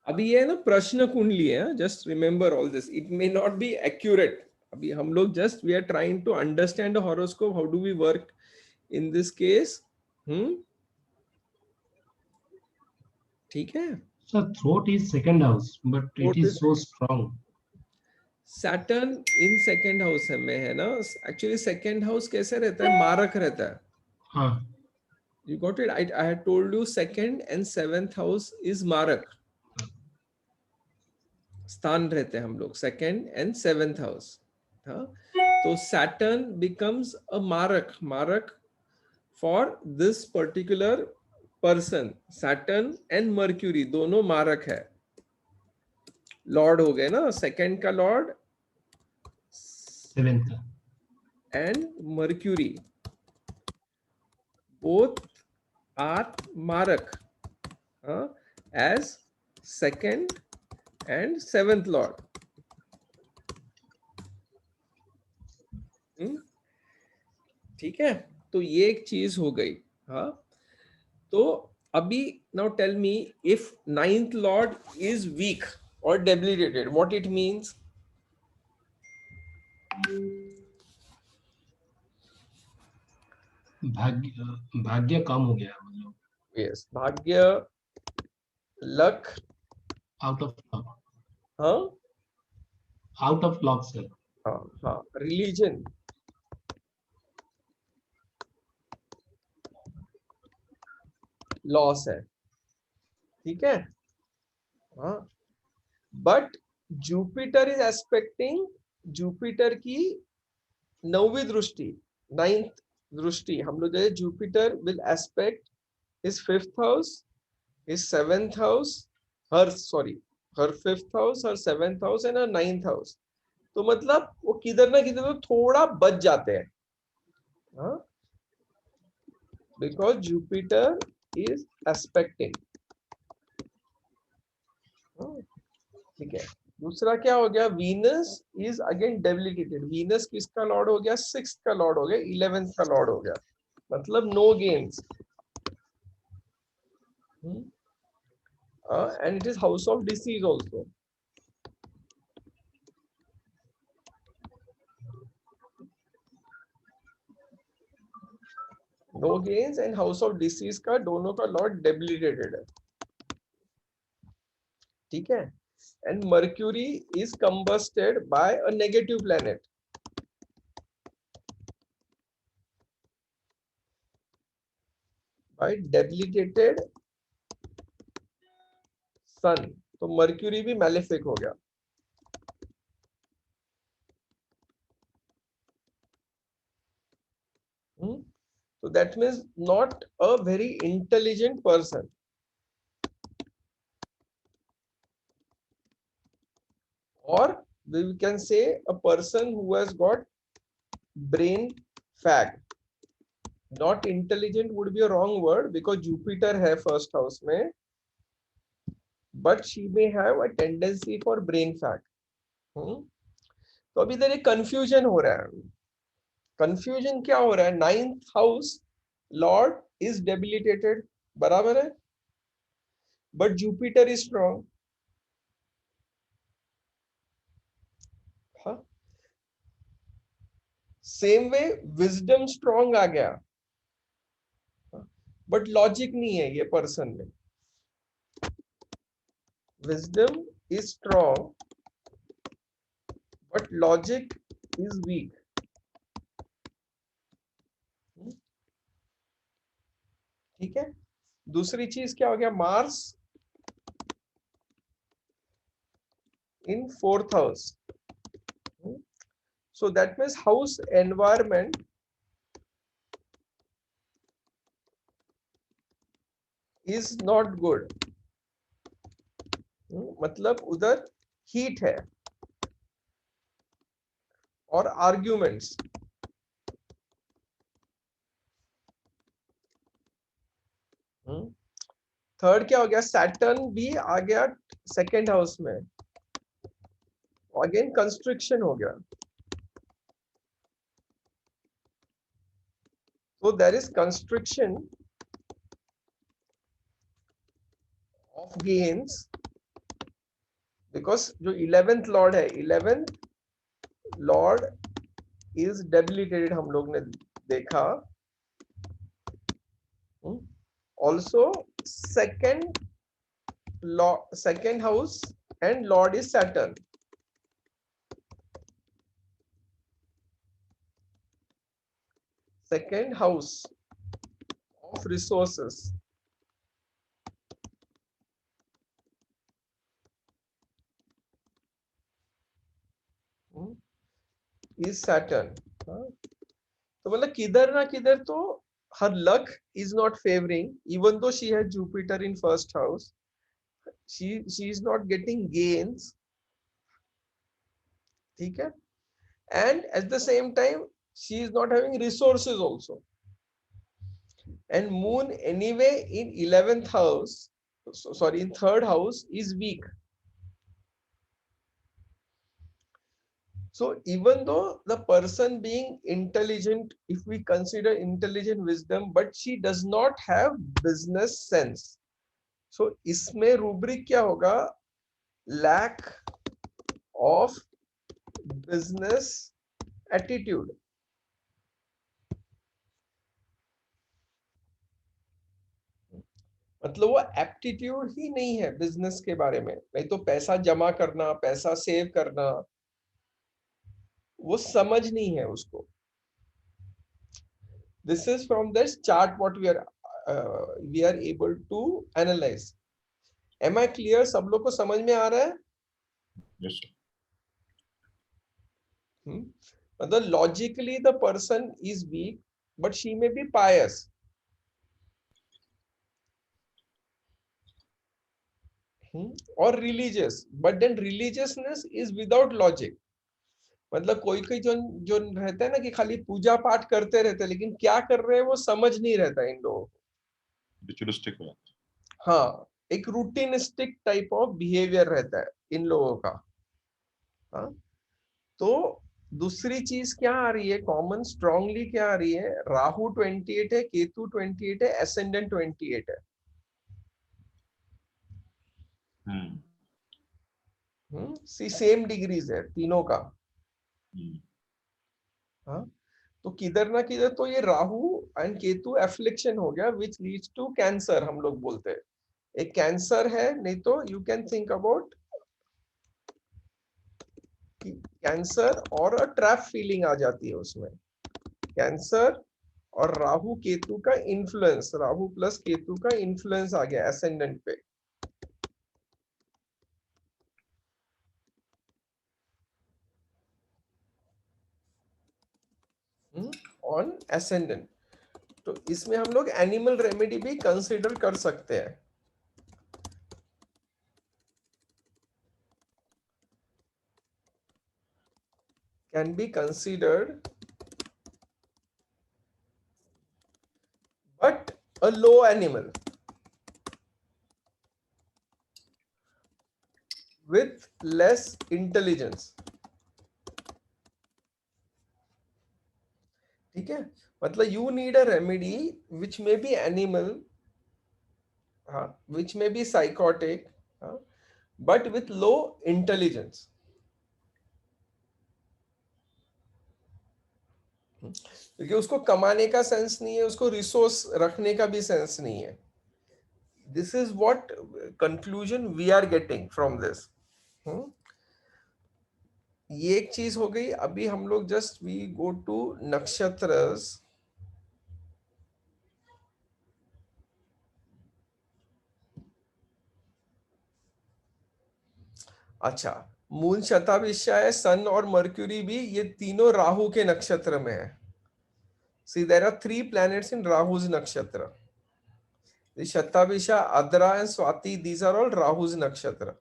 अभी ये ना प्रश्न कुंडली है, just remember all this. It may not be accurate. अभी हम लोग just we are trying to understand the horoscope. How do we work in this case? ठीक है. Sir, throat is second house, but Throat it is is so strong. Saturn in second house में है ना. Actually second house कैसे रहता है? मारक रहता है. हाँ. You got it. I had told you second and seventh house is मारक. स्थान रहते हैं हम लोग सेकंड एंड सेवेंथ हाउस. हाँ, तो सैटर्न बिकम्स अ मारक for this particular person. Saturn and mercury दोनों मारक है. लॉर्ड हो गए ना, सेकंड का Lord Seventh. And mercury both are मारक as second and seventh lord. ठीक है, तो ये एक चीज हो गई. हाँ, तो अभी now tell me if ninth lord is weak or debilitated, what it means? भाग्य कम हो गया मतलब. Yes, भाग्य, luck, Out of luck. हाँ Out of luck, sir. हाँ, religion, लॉस है. ठीक है. हाँ, but Jupiter is expecting, Jupiter की नौवीं दृष्टि, नाइन्थ दृष्टि हम लोग जैसे Jupiter will aspect his fifth house, his seventh house, her fifth house, her seventh house and her ninth house. तो मतलब वो किधर ना किधर तो थोड़ा बच जाते हैं. हाँ, बिकॉज जुपिटर is aspecting. ठीक है. दूसरा क्या हो गया? Venus is again debilitated. Venus किसका लॉर्ड हो गया? 6th का लॉर्ड हो गया, 11th का लॉर्ड हो गया. मतलब no gains. And it is house of disease also. No gains and house of disease का दोनों का लॉर्ड डेबिलिटेटेड है. ठीक है. And Mercury is combusted by a negative planet. By debilitated Sun. तो Mercury भी malefic हो गया. So that means not a very intelligent person. Or we can say a person who has got brain fag. Not intelligent would be a wrong word because Jupiter है first house में, but she may have a tendency for brain fag. तो अभी इधर एक confusion हो रहा है. Confusion क्या हो रहा है? Ninth house Lord is debilitated, बराबर है, but Jupiter is strong. हाँ, सेम वे विजडम स्ट्रॉन्ग आ गया, बट लॉजिक नहीं है ये पर्सन में. Wisdom is strong but logic is weak. ठीक है. दूसरी चीज क्या हो गया? Mars in 4th house. So that means house environment is not good. मतलब उधर हीट है और आर्ग्यूमेंट्स. थर्ड क्या हो गया? सैटर्न भी आ गया सेकेंड हाउस में, अगेन कंस्ट्रक्शन हो गया. So there is constriction of gains because जो 11th lord है, 11th lord is debilitated, हम लोग ने देखा. Also second house and lord is Saturn. Second house of resources is Saturn. तो मतलब किधर ना किधर तो her luck is not favoring, even though she had Jupiter in first house. She is not getting gains. ठीक है? And at the same time she is not having resources also. And moon anyway in 11th house, sorry, in third house is weak. So even though the person being intelligent, if we consider intelligent wisdom, but she does not have business sense. So इसमें rubric क्या होगा? Lack of business attitude. मतलब वो aptitude ही नहीं है business के बारे में. नहीं तो पैसा जमा करना, पैसा सेव करना, वो समझ नहीं है उसको. This is from this chart what we are able to analyze. Am I clear? सब लोग को समझ में आ रहा है? Yes, sir. मतलब logically the person is weak, but she may be pious. Or religious, but then religiousness is without logic. मतलब कोई कोई जो रहता है ना कि खाली पूजा पाठ करते रहते हैं, लेकिन क्या कर रहे हैं वो समझ नहीं रहता इन लोगों को. Ritualistic हो. हाँ, एक रूटीनिस्टिक टाइप ऑफ बिहेवियर रहता है इन लोगों का. हाँ, तो दूसरी चीज क्या आ रही है कॉमन स्ट्रांगली, क्या आ रही है? राहु 28 है, केतु 28 है, एसेंडेंट 28 है. सेम डिग्रीज है तीनों का. हाँ, तो किधर ना किधर तो ये राहु एंड केतु एफ्लिक्शन हो गया, विच लीड्स टू कैंसर. हम लोग बोलते हैं एक कैंसर है. नहीं तो you can think about cancer और अ ट्रैप फीलिंग आ जाती है उसमें. कैंसर और राहु केतु का इन्फ्लुएंस, राहु प्लस केतु का इन्फ्लुएंस आ गया एसेंडेंट पे. On ascendant. तो इसमें हम लोग एनिमल रेमेडी भी कंसीडर कर सकते हैं. Can be considered, but a low animal with less intelligence. ठीक है? मतलब you need a remedy which may be animal, which may be psychotic, but with low intelligence. क्योंकि उसको कमाने का सेंस नहीं है, उसको रिसोर्स रखने का भी सेंस नहीं है. This is what conclusion we are getting from this. ये एक चीज हो गई. अभी हम लोग जस्ट वी गो टू नक्षत्रस. अच्छा, मून शताभिषा है, सन और मर्क्यूरी भी, ये तीनों राहु के नक्षत्र में है. See, there are 3 planets in Rahu's nakshatra. The Shatabhisha, Adra and Swati, these are all Rahu's nakshatra.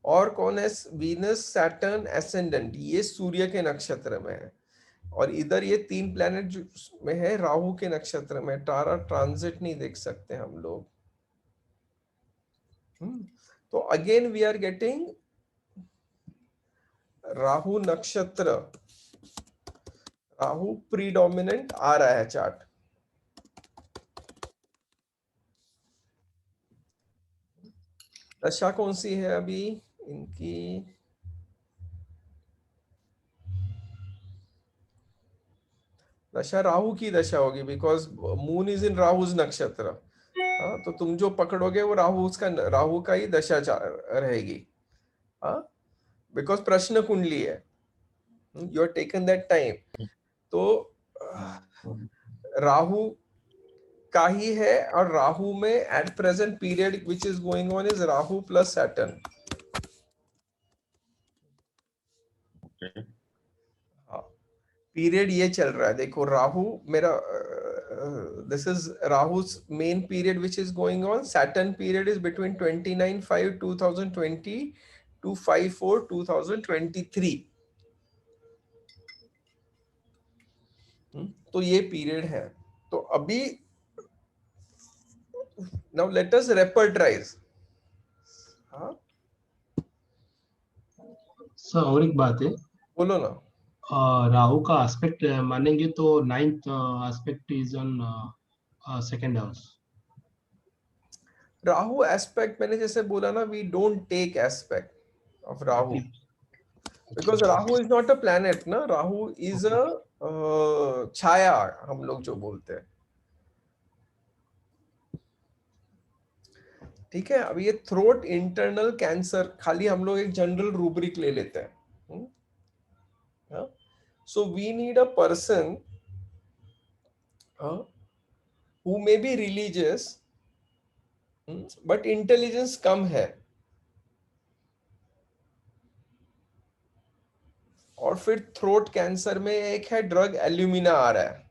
और कौन है? वीनस, सैटर्न, एसेंडेंट, ये सूर्य के नक्षत्र में है. और इधर ये 3 प्लैनेट में है राहु के नक्षत्र में. तारा ट्रांजिट नहीं देख सकते हम लोग. तो again we are getting Rahu नक्षत्र राहु प्रीडोमिनेंट आ रहा है चार्ट। दशा कौन सी है अभी इनकी? दशा राहु की दशा होगी, बिकॉज मून इज इन राहुज नक्षत्र। हाँ, तो तुम जो पकड़ोगे वो राहु का ही दशा रहेगी। हाँ, बिकॉज प्रश्न कुंडली है, you are taken that time. तो राहु का ही है, और राहु में at present period which is going on is Rahu plus Saturn. हाँ, पीरियड ये चल रहा है, देखो राहु मेरा this is Rahu's main period which is going on. Saturn period is between 29/5/2020 to 5/4/2023। तो ये पीरियड है। तो अभी नाउ लेट अस रेपर्टाइज। हाँ, सर और एक बात है, बोलो ना। राहु का एस्पेक्ट मानेंगे तो 9th aspect is on second house. Rahu aspect मैंने जैसे बोला ना, we don't take aspect of Rahu because Rahu is not a planet ना, राहु इज अ छाया, हम लोग जो बोलते हैं। ठीक है, अब ये थ्रोट इंटरनल कैंसर खाली हम लोग एक जनरल रूब्रिक ले लेते हैं। So we need a person who may be religious but intelligence कम है, और फिर थ्रोट कैंसर में एक है ड्रग एल्यूमिना आ रहा है।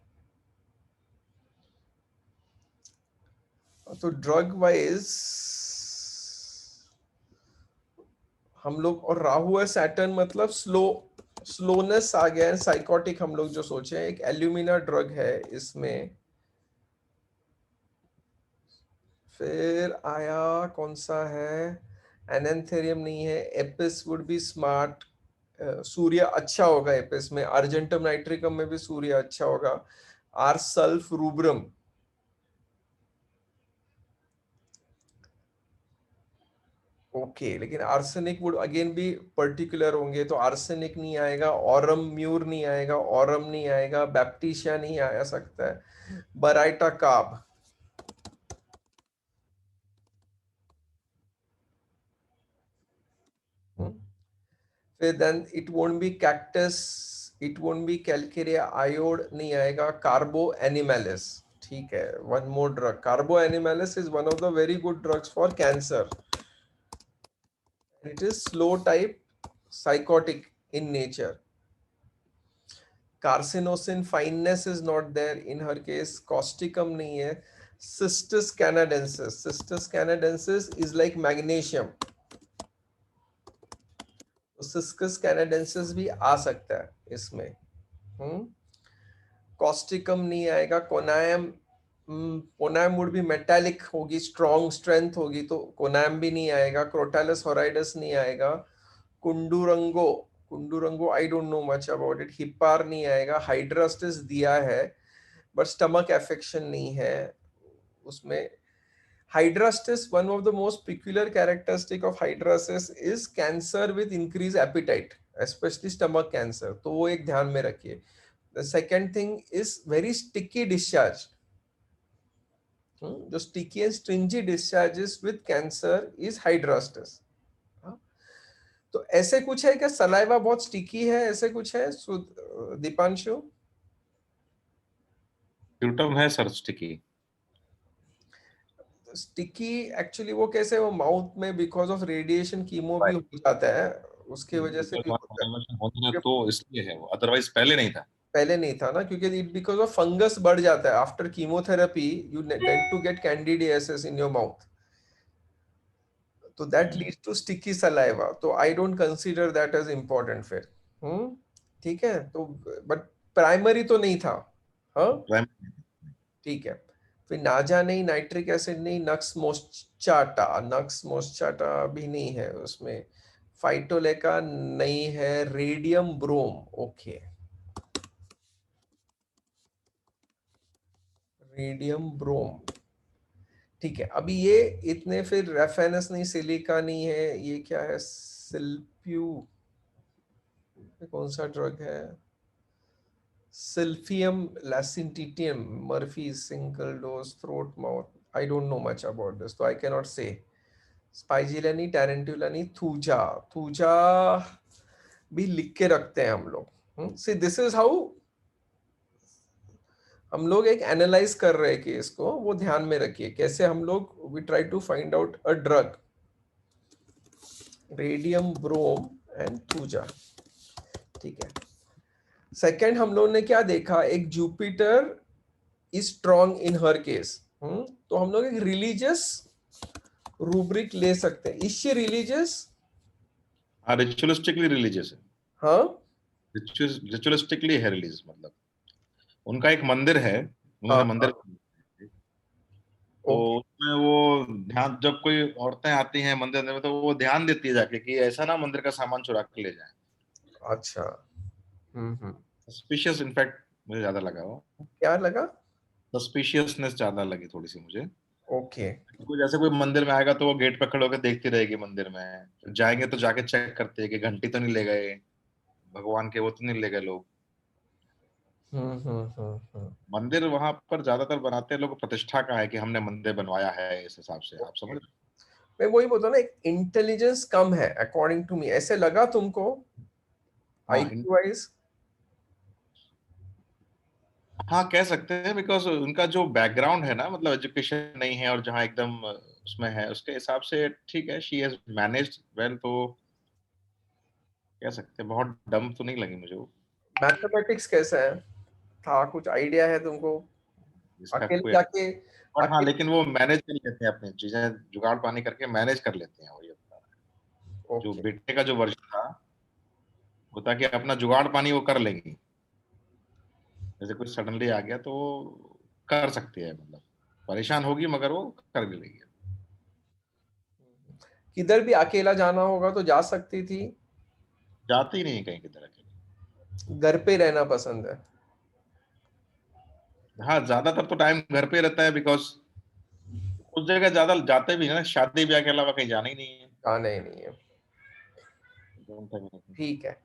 तो ड्रग वाइज हम लोग, और राहु है सैटर्न मतलब स्लोनेस आ गया है, साइकोटिक हम लोग जो सोचे हैं। एक एल्यूमिना ड्रग है इसमें। फिर आया कौन सा है, एनेंथेरियम नहीं है, एपिस वुड बी स्मार्ट। सूर्य अच्छा होगा एपिस में, अर्जेंटम नाइट्रिकम में भी सूर्य अच्छा होगा। आर सल्फ रूब्रम, ओके, लेकिन आर्सेनिक वुड अगेन भी पर्टिकुलर होंगे, तो आर्सेनिक नहीं आएगा, ऑरम म्यूर नहीं आएगा, ऑरम नहीं आएगा, बैप्टिशिया नहीं आ सकता है, बराइटा काब। फिर then it won't be cactus, it won't be calcarea iod नहीं आएगा, कार्बो एनिमेलिस। ठीक है, one more drug, carbo animalis is one of the very good drugs for cancer. It is slow type, psychotic in nature. Carcinosin fineness is not there in her case, causticum नहीं है, Cistus canadensis, Cistus canadensis is like magnesium, Cistus canadensis भी आ सकता है इसमें। causticum नहीं आएगा, कोनायम, कोनायम would भी metallic होगी, स्ट्रॉन्ग स्ट्रेंथ होगी, तो कोनायम भी नहीं आएगा, क्रोटालस होराइडस नहीं आएगा, condurango, condurango I don't know much about it, hepar नहीं आएगा, हाइड्रास्टिस दिया है बट स्टमक एफेक्शन नहीं है उसमें। Hydrastis, one of the most peculiar characteristic of hydrastis is cancer with increase appetite, specially stomach cancer, तो वो एक ध्यान में रखिए। The second thing is very sticky discharge, जो sticky and stringy discharges with cancer is hydrastis. तो ऐसे कुछ है क्या, सलाइवा बहुत स्टिकी है, ऐसे कुछ है दीपांशु? स्प्यूटम है सर स्टिकी। स्टिकी एक्चुअली वो कैसे, वो माउथ में बिकॉज ऑफ रेडिएशन कीमो भी हो जाता है, उसकी वजह से भी होता है। तो इसलिए है वो, अदरवाइज पहले नहीं था। पहले नहीं था ना, क्योंकि इट बिकॉज ऑफ फंगस बढ़ जाता है after chemotherapy, you tend to get candidiasis in your mouth, तो that leads to sticky saliva, तो I don't consider that as important फिर। ठीक है, तो बट प्राइमरी तो नहीं था। हाँ, ठीक है, फिर नाजा नहीं, नाइट्रिक एसिड नहीं, नक्स मोस्चाटा, नक्स मोस्चाटा भी नहीं है उसमें, फाइटोलेका नहीं है, रेडियम ब्रोम, ओके। रेडियम ब्रोम, ठीक है। अभी ये इतने फिर रेफेनस नहीं, सिलिका नहीं है, ये क्या है, सिल्प्यू, कौन सा ड्रग है, सिल्फियम लैसिटिनियम, मर्फी single dose throat mouth, I don't know much about this, तो आई कैन नॉट से। स्पाइजिलानी, टैरेंटुलानी, थूजा, थूजा भी लिख के रखते हैं हम लोग। सी दिस इज हाउ हम लोग एक एनालाइज कर रहे हैं केस को, वो ध्यान में रखिए कैसे हम लोग we try to find out a drug, radium brom and thuja, ठीक है। सेकंड हम लोग ने क्या देखा, एक Jupiter is strong in her case, तो हम लोग एक रिलीजियस रूब्रिक ले सकते हैं। Is she religious? हाँ, रिचुअलिस्टिकली रिलीजियस है। हाँ, रिचुअलिस्टिकली है रिलीजियस, मतलब उनका एक मंदिर है, उन्होंने हाँ, मंदिर, तो उसमें वो ध्यान, जब कोई औरतें आती हैं मंदिर में तो वो ध्यान देती है जाके कि ऐसा ना मंदिर का सामान चुरा के ले जाए। अच्छा, सस्पिशियस इनफैक्ट मुझे ज्यादा लगा वो, क्या लगा? सस्पिशियसनेस ज्यादा लगी थोड़ी सी मुझे। ओके, कोई जैसे कोई मंदिर में आएगा तो वो गेट पे खड़े होकर देखती रहेगी मंदिर में, जाएंगे तो जाके चेक करते हैं कि घंटी तो नहीं ले गए, भगवान के वो तो नहीं ले गए लोग। मंदिर वहां पर ज्यादातर बनाते हैं लोग प्रतिष्ठा का है कि हमने मंदिर बनवाया है, इस हिसाब से, आप समझ रहे? मैं वही बोलता हूँ ना, एक इंटेलिजेंस कम है अकॉर्डिंग टू मी, ऐसे लगा तुमको हाँ, आईक्यू वाइज? हाँ कह सकते हैं, बिकॉज उनका जो बैकग्राउंड है ना, मतलब एजुकेशन नहीं है और जहाँ एकदम उसमें है, उसके हिसाब से ठीक है, शी हैज मैनेज्ड वेल, तो कह सकते हैं। बहुत डम तो नहीं लगी मुझे वो, मैथमेटिक्स कैसा है था, कुछ आइडिया है तुमको? इसका अकेले कोई, जाके, बट हाँ, अकेले, लेकिन वो मैनेज कर लेते हैं अपनी चीजें, जुगाड़ पानी करके मैनेज कर लेते हैं वो, ये बता रहा है। जो ओके, बेटे का जो वर्जन था वो था कि अपना जुगाड़ पानी वो कर लेंगी, जैसे कुछ सडनली आ गया तो वो कर सकती है, मतलब परेशान होगी मगर वो कर भी लेगी। किधर भी अकेला जाना होगा तो जा सकती थी, जाती ही नहीं कहीं की तरह के। घर पे रहना पसंद है? हाँ, ज्यादातर तो टाइम घर पे रहता है, बिकॉज उस जगह ज्यादा जाते भी है ना, शादी ब्याह के अलावा कहीं जाना ही नहीं है। जाना ही नहीं है, Don't have anything. ठीक है।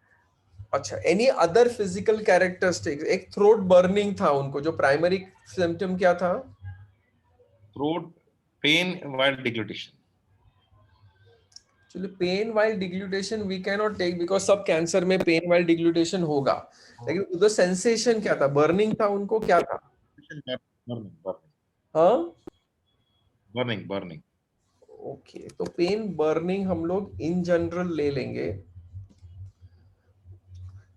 अच्छा, एनी अदर फिजिकल कैरेक्टरिस्टिक्स? एक थ्रोट बर्निंग था उनको, जो प्राइमरी सिम्टम क्या था? Throat pain while deglutition. Actually pain while deglutition we can not take, because सब कैंसर में पेन वाइल डिग्लूटेशन होगा, लेकिन उधर सेंसेशन क्या था, बर्निंग था उनको, क्या था? Burning, burning, हाँ, burning, burning. ओके, तो पेन बर्निंग हम लोग इन जनरल ले लेंगे।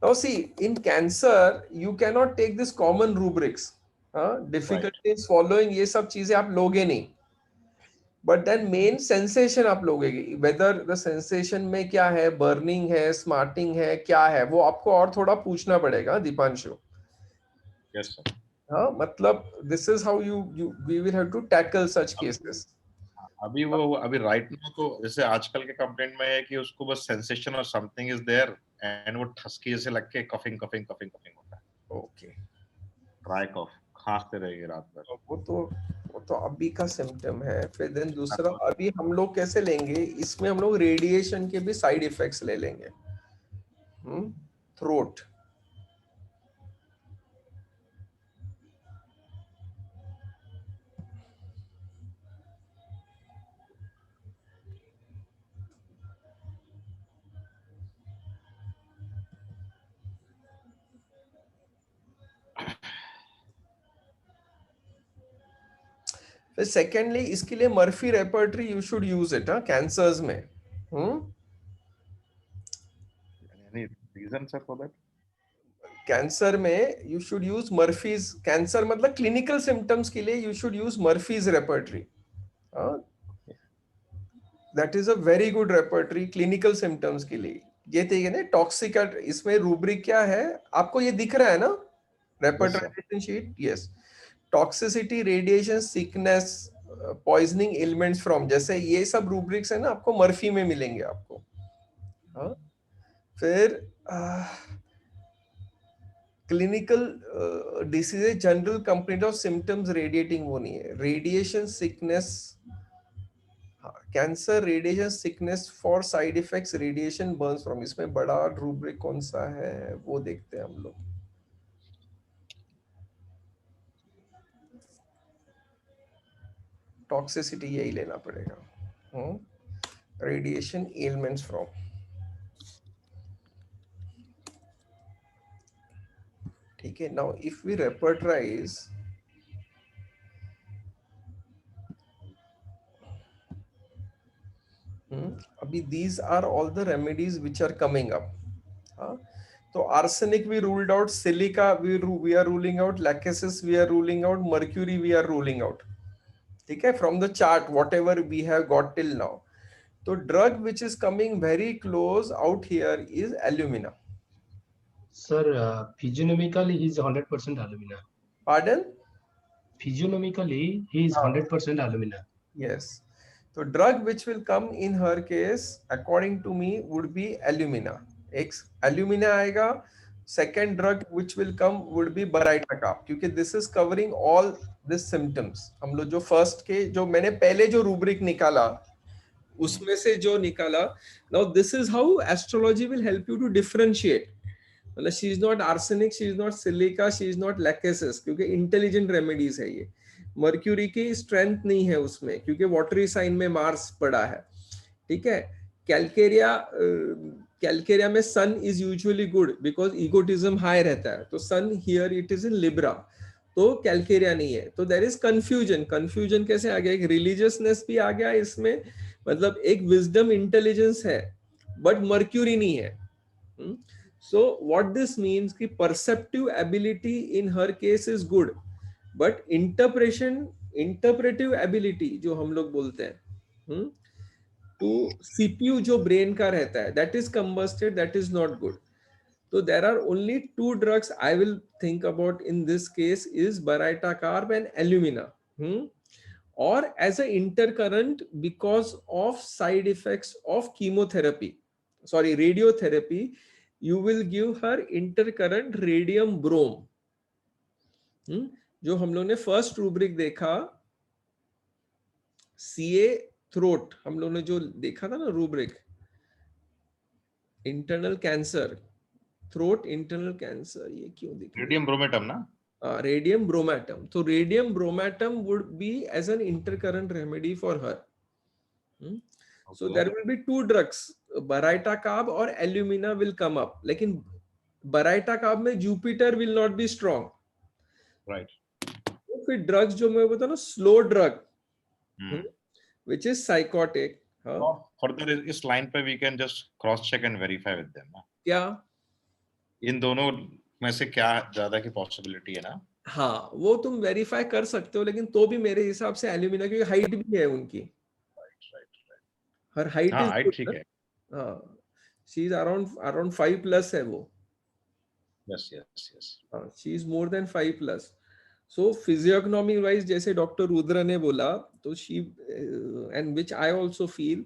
Now see, in cancer you cannot take this common rubrics, difficulty in swallowing, ये सब चीजें आप लोगे नहीं, but then main sensation आप लोगे, whether the sensation में क्या है, burning है, smarting है, क्या है, वो आपको और थोड़ा पूछना पड़ेगा दीपांशु। Yes, sir. हाँ, मतलब this is how we will have to tackle such cases. अभी राइट नाउ तो जैसे आजकल के कंप्लेंट में है कि उसको बस सेंसेशन और समथिंग इज देयर एंड वो ठसकी जैसे लग के कफिंग कफिंग कफिंग कफिंग होता है, ओके, ड्राई कफ, खांसते रहेंगे रात भर। वो तो अभी का सिम्टम है। फिर देन दूसरा, अभी हम लोग कैसे लेंगे, इसमें हम लोग रेडिएशन के भी साइड इफेक्ट्स ले लेंगे। थ्रोट, फिर सेकेंडली इसके लिए Murphy repertory you should use it, cancers में। Any reason sir for that? Cancer में you should use Murphy's, cancer मतलब क्लिनिकल सिम्टम्स के लिए you should use Murphy's repertory. That is a very good repertory clinical symptoms के लिए। ये ठीक है ना, टॉक्सिक, इसमें रूब्रिक क्या है आपको ये दिख रहा है ना, repertorisation sheet, yes. Toxicity, radiation, sickness, poisoning elements from, जैसे ये सब रूब्रिक्स है ना, आपको मर्फी में मिलेंगे आपको। फिर clinical disease general complaint of symptoms radiating, वो नहीं है। Radiation sickness, cancer radiation sickness for side effects radiation Burns from, इसमें बड़ा रूब्रिक कौन सा है वो देखते हैं हम लोग। टॉक्सिसिटी यही लेना पड़ेगा, रेडिएशन एलिमेंट्स फ्रॉम। ठीक है, नाउ इफ वी रेपर्टराइज, अभी these are all the remedies which are coming up, हाँ? तो arsenic we ruled out, silica we are ruling out, lachesis we are ruling out, mercury we are ruling out, ठीक है, from the chart whatever we have got till now. तो drug which is coming very close out here is alumina. Sir, physiognomically he is 100% alumina. Pardon? Physiognomically he is 100% alumina. Yes. So drug which will come in her case according to me would be alumina. एक alumina आएगा. Second drug which will come would be Baraitacap, क्योंकि this is covering all these symptoms. हम लोग जो first के जो मैंने पहले जो rubric निकाला उसमें से जो निकाला, now this is how astrology will help you to differentiate. मतलब she is not arsenic, she is not silica, she is not lachesis, क्योंकि intelligent remedies है ये. मर्क्यूरी की स्ट्रेंथ नहीं है उसमें क्योंकि वाटरी साइन में मार्स पड़ा है, ठीक है. कैलकेरिया में sun is usually good because egotism high रहता है, तो sun here it is in Libra, तो कैलकेरिया नहीं है. तो देयर इज कंफ्यूजन कैसे आ गया, एक रिलीजियसनेस भी आ गया इसमें, मतलब एक विजडम इंटेलिजेंस है बट मर्क्यूरी नहीं है. सो व्हाट दिस मीन्स कि perceptive ability in her case is good, but interpretive ability जो हम लोग बोलते हैं, तो सीपीयू जो ब्रेन का रहता है that is combusted, that is not good. तो there are only 2 drugs I will think about in this case is Baraitacarb and alumina, और as a intercurrent because of side effects of radiotherapy you will give her intercurrent radium brome. जो हम लोग ने first rubric देखा CA throat, हम लोग ने जो देखा था ना rubric, internal cancer throat, internal cancer, ये क्यों दिख रहा है? रेडियम ब्रोमेटम ना, रेडियम ब्रोमेटम. तो radium bromatum would be as an intercurrent remedy for her. So there will be 2 drugs, Baraitacarb or alumina will come up. लेकिन Baraitacarb में Jupiter will not be strong. right? तो फिर drugs जो मैं बता ना slow drug, which is psychotic. Further इस line पे we can just cross check and verify with them ना. क्या? इन दोनों में से क्या ज्यादा की possibility है ना? हाँ, वो तुम verify कर सकते हो, लेकिन तो भी मेरे हिसाब से alumina की height भी है उनकी. Her height is height good, ठीक है. she is around 5+ है वो. Yes. she is more than 5+. So physiognomy wise जैसे डॉक्टर रुद्र ने बोला, तो she and which I also feel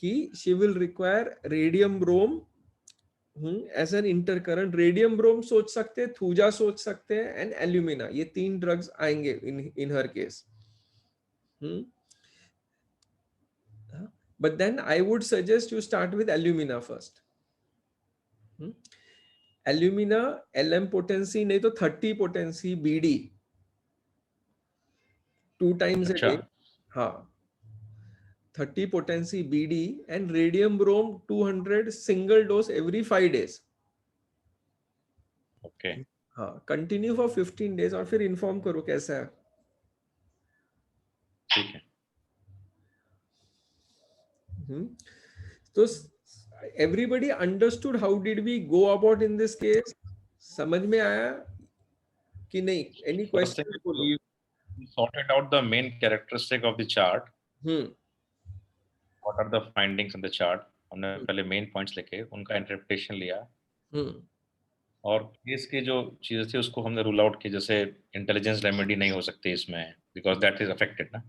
कि she will require radium brome as an intercurrent. radium brome सोच सकते हैं, थूजा सोच सकते हैं, and alumina, ये 3 drugs आएंगे in her case. But then I would suggest you start with alumina first. Alumina, LM potency नहीं तो 30 potency BD 2 times a day. हाँ, 30 potency BD and radium brome 200 single dose every 5 days. Okay. हाँ, continue for 15 days और फिर inform करो कैसा है. ठीक है. तो everybody understood how did we go about in this case? समझ में आया कि नहीं? Any question? We sorted out the main characteristic of the chart. What are the findings in the chart? हमने पहले main points लिखे, उनका interpretation लिया. और केस के जो चीजें थी उसको हमने रूल आउट किया, जैसे इंटेलिजेंस रेमेडी नहीं हो सकती इसमें because that is affected ना.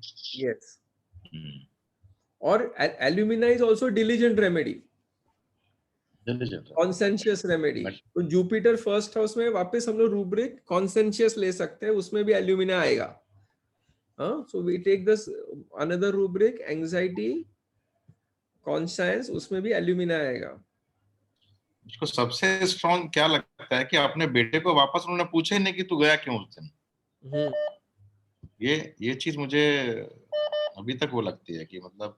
Yes. Or alumina is also diligent remedy. Diligent. Conscientious remedy. तो जुपिटर फर्स्ट हाउस में वापस हम लोग रूब्रिक कॉन्सेंशियस ले सकते हैं, उसमें भी एल्यूमिना आएगा। So we take this another rubric anxiety conscience, उसमें भी एल्यूमिना आएगा। उसको सबसे स्ट्रॉन्ग क्या लगता है कि अपने बेटे को वापस उन्होंने पूछा ही नहीं कि तू गया क्यों उस दिन। ये चीज मुझे अभी तक वो लगती है कि मतलब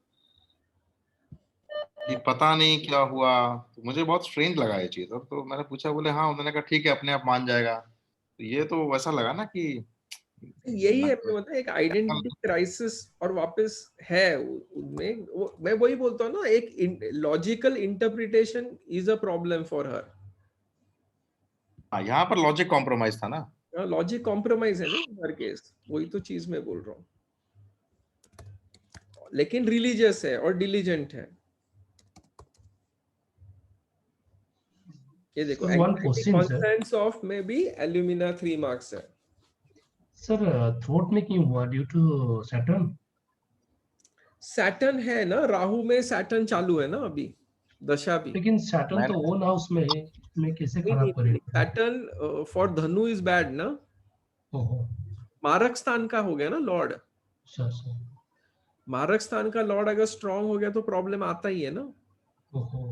कि पता नहीं क्या हुआ। तो मुझे बहुत स्ट्रेंज लगा ये चीज। और तो मैंने पूछा, बोले हाँ, उन्होंने कहा ठीक है अपने आप मान जाएगा। तो ये तो वैसा लगा ना कि यही है, मतलब एक आइडेंटिटी क्राइसिस और वापस है उनमें। मैं वही बोलता हूँ ना, एक logical interpretation is a problem for her. यहाँ पर लॉजिक कॉम्प्रोमाइज था ना। लॉजिक कॉम्प्रोमाइज है ना हर केस, वही तो चीज मैं बोल रहा हूँ। लेकिन रिलीजियस है और डिलीजेंट है। ये देखो, one question, sir. Conscience of में भी एल्यूमिना 3 मार्क्स है। Sir, throat में क्यों हुआ? Due to Saturn? सैटर्न है ना, राहु में सैटर्न चालू है ना अभी, दशा भी। लेकिन Saturn तो own house में है, में कैसे खराब करेगा? सैटर्न फॉर धनु इज बैड ना। ओहो, मारक स्थान का हो गया ना लॉर्ड। सर। मारक स्थान का लॉर्ड अगर स्ट्रांग हो गया तो प्रॉब्लम आता ही है ना। ओहो,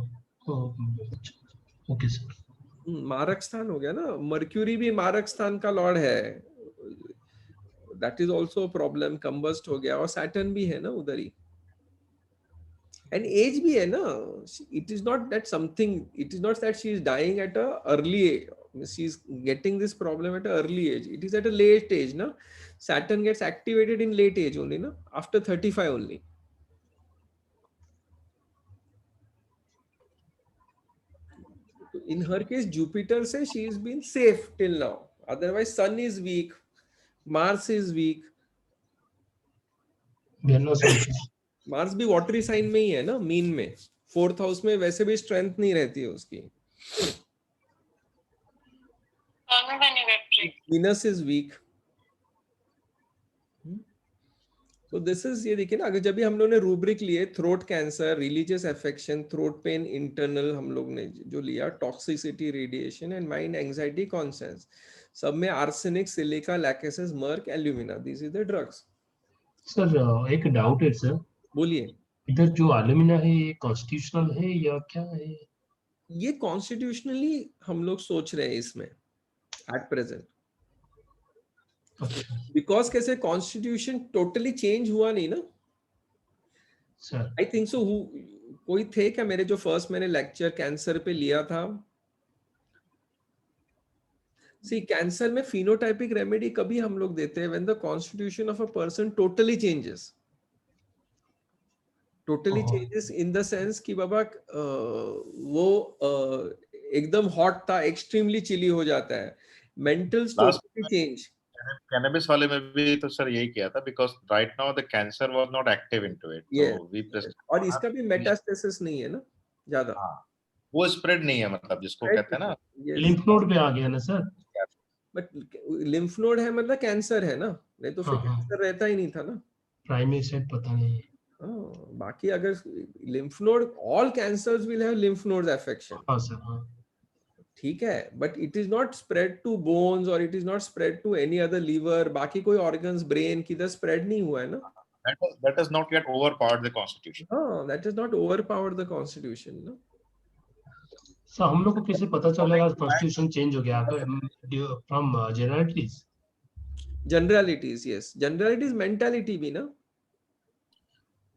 ओके सर। मारक स्थान हो गया ना, मर्क्यूरी भी मारक स्थान का लॉर्ड है, that is also problem. Combust हो गया, और सैटर्न भी है ना उधर ही, एंड एज भी है ना। It is not that something, it is not that she is dying at a early age, she is getting this problem at an early age. It is at a late age, na. Saturn gets activated in late age only, na, after 35 only. In her case, Jupiter से she is been safe till now. Otherwise, Sun is weak, Mars is weak. Mars भी watery sign में ही है ना, mean में। 4th house में वैसे भी strength नहीं रहती है उसकी। Venus is weak. So this is, ये देखिए ना, अगर जब भी हम लोग ने रूब्रिक लिए, throat cancer, religious affection, throat pain, internal हम लोग ने जो लिया, toxicity, radiation and mind anxiety, conscience, सब में arsenic, silica, lachesis, merc, alumina, this is the drugs. Sir एक डाउट है सर। बोलिए। इधर जो एल्यूमिना है ये कॉन्स्टिट्यूशनल है या क्या है? ये कॉन्स्टिट्यूशनली हम लोग सोच रहे हैं इसमें एट प्रेजेंट, बिकॉज कैसे कॉन्स्टिट्यूशन टोटली चेंज हुआ नहीं ना सर। I think so. कोई थे क्या मेरे जो फर्स्ट मैंने लेक्चर कैंसर पे लिया था? सी, कैंसर में फिनोटाइपिक रेमेडी कभी हम लोग देते हैं when the constitution of a person totally changes. Totally changes in the sense कि बाबा वो एकदम हॉट था, एक्सट्रीमली चिली हो जाता है। मेंटल्स टोटली चेंज। कैनबिस वाले में भी तो सर यही किया था, because right now the cancer was not active into it, तो वी प्रेस्ड। और इसका भी मेटास्टेसिस नहीं है ना ज्यादा। वो स्प्रेड नहीं है, मतलब जिसको कहते हैं ना, लिम्फ नोड पे आ गया ना सर। बट लिम्फ नोड है मतलब कैंसर है ना, नहीं तो फिर कैंसर रहता ही नहीं था ना। प्राइमरी साइट पता नहीं है। बाकी अगर lymph node, all cancers will have lymph node affection. हाँ सर, हाँ ठीक है, but it is not spread to bones और it is not spread to any other liver, बाकी कोई ऑर्गन्स, ब्रेन किधर स्प्रेड नहीं हुआ है ना। that has not yet overpowered the constitution. that has not overpowered the constitution, no. Sir हम लोग को कैसे पता चलेगा कॉन्स्टिट्यूशन चेंज हो गया? From generalities. Generalities, yes, generalities mentality भी ना।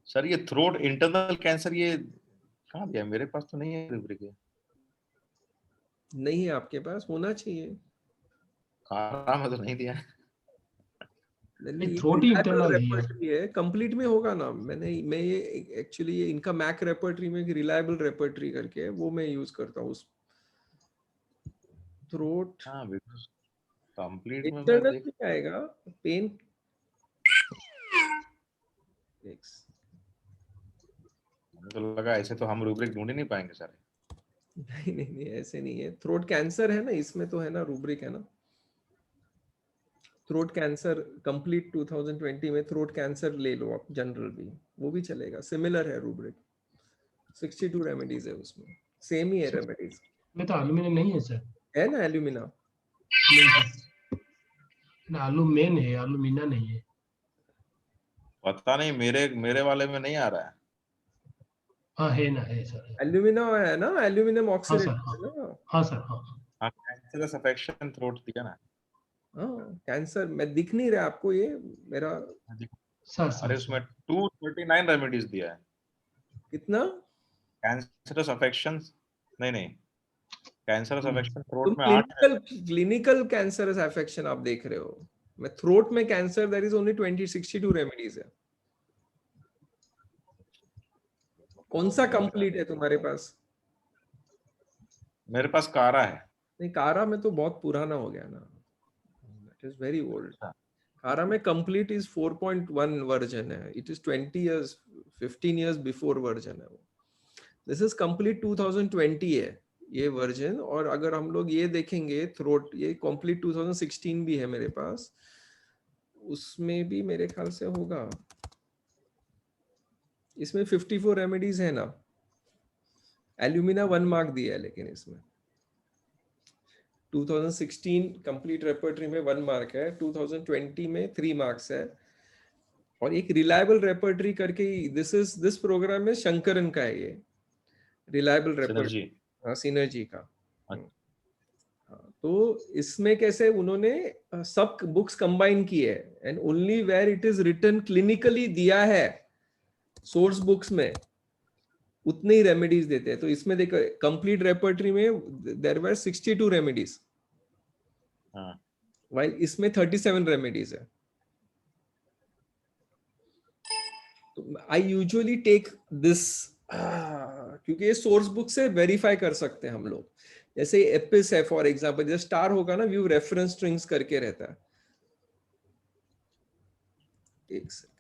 सर ये थ्रोट इंटरनल कैंसर ये कहाँ दिया? मेरे पास तो नहीं है रूब्रिक। नहीं है आपके पास, होना चाहिए। काम है तो नहीं दिया। थ्रोट ही इंटरनल है, कंप्लीट में होगा ना। मैं ये एक्चुअली ये इनका मैक रेपर्टरी में रिलायबल रेपर्टरी करके है, वो मैं यूज करता हूँ। उस थ्रोट कंप्लीट में इंटरनल में आएगा पेन। तो लगा ऐसे तो हम रूब्रिक ढूंढ ही नहीं पाएंगे सर। नहीं ऐसे नहीं है। थ्रोट कैंसर है ना, इसमें तो है ना, रूब्रिक है ना। थ्रोट कैंसर कंप्लीट 2020 में थ्रोट कैंसर ले लो आप, जनरल भी, वो भी चलेगा, सिमिलर है रूब्रिक। 62 रेमेडीज है उसमें, सेम ही है रेमेडीज। में तो एल्यूमिना नहीं है सर। है ना एल्यूमिना? नहीं सर, ना एल्यूमेन है, एल्यूमिना नहीं है। पता नहीं, मेरे मेरे वाले में नहीं आ रहा है। हाँ है ना, है सर। एल्यूमिना है ना, एल्यूमिनियम हाँ ऑक्सीडेट सर, हाँ है ना। हाँ सर, हाँ हाँ, कैंसरस अफेक्शन थ्रोट दिया ना। हाँ कैंसर में दिख नहीं रहा आपको ये मेरा? सर। अरे उसमें 239 रेमेडीज दिया है। कितना? कैंसरस अफेक्शन, नहीं नहीं, कैंसरस अफेक्शन तुम थ्रोट में 8 है। क्लिनिकल कैंसरस अफेक्शन आप देख रहे हो, मैं थ्रोट में cancer there is only 62 remedies है। कौन सा कंप्लीट है तुम्हारे पास? मेरे पास कारा है। नहीं कारा में तो बहुत पुराना हो गया ना, दैट इज वेरी ओल्ड। कारा में कंप्लीट इज 4.1 वर्जन है, it is 20 years 15 years before version है वो। दिस इज कंप्लीट 2020 है ये वर्जन। और अगर हम लोग ये देखेंगे थ्रोट, ये कंप्लीट 2016 भी है मेरे पास, उसमें भी मेरे ख्याल से होगा, इसमें 54 रेमेडीज है ना। एल्यूमिना 1 मार्क दिया है लेकिन इसमें 2016 कंप्लीट रेपर्टरी में 1 मार्क है, 2020 में 3 मार्क्स है। और एक रिलायबल रेपर्टरी करके, दिस प्रोग्राम में शंकरन का है ये रिलायबल रेपर्टरी। सिनर्जी। हाँ सिनर्जी का। अच्छा। हाँ, तो इसमें कैसे उन्होंने सब बुक्स कंबाइन की है and only where it is written clinically दिया है सोर्स बुक्स में उतने ही रेमेडीज देते हैं। तो इसमें देखो कंप्लीट रेपर्टरी में देयर वर 62 रेमेडीज, हाँ, व्हाइल इसमें 37 रेमेडीज है। तो आई यूजुअली टेक दिस, क्योंकि ये सोर्स बुक से वेरीफाई कर सकते हैं हम लोग। जैसे एपिस है फॉर एग्जांपल, जैसे स्टार होगा ना, व्यू रेफरेंस स्ट्रिंग्स करके रहता है। एक सेकंड,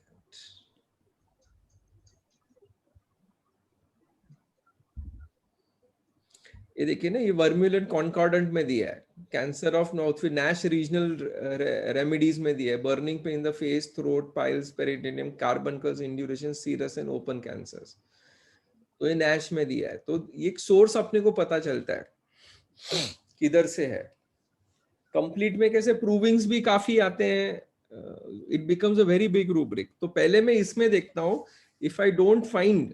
ये देखिए ना, ये वर्म्युलेंट कॉन्कॉर्डेंट में दिया है, कैंसर ऑफ नाउथ फिर नैश रीजनल रेमेडीज में दिया है, burning pain in the face, throat, piles, peritoneum, carbuncles, induration, serous and open cancers. तो ये नैश में दिया है। तो ये एक सोर्स अपने को पता चलता है किधर से है। कंप्लीट में कैसे प्रूविंग्स भी काफी आते हैं, it becomes a very big rubric. तो पहले मैं इसमें देखता हूं, if I don't find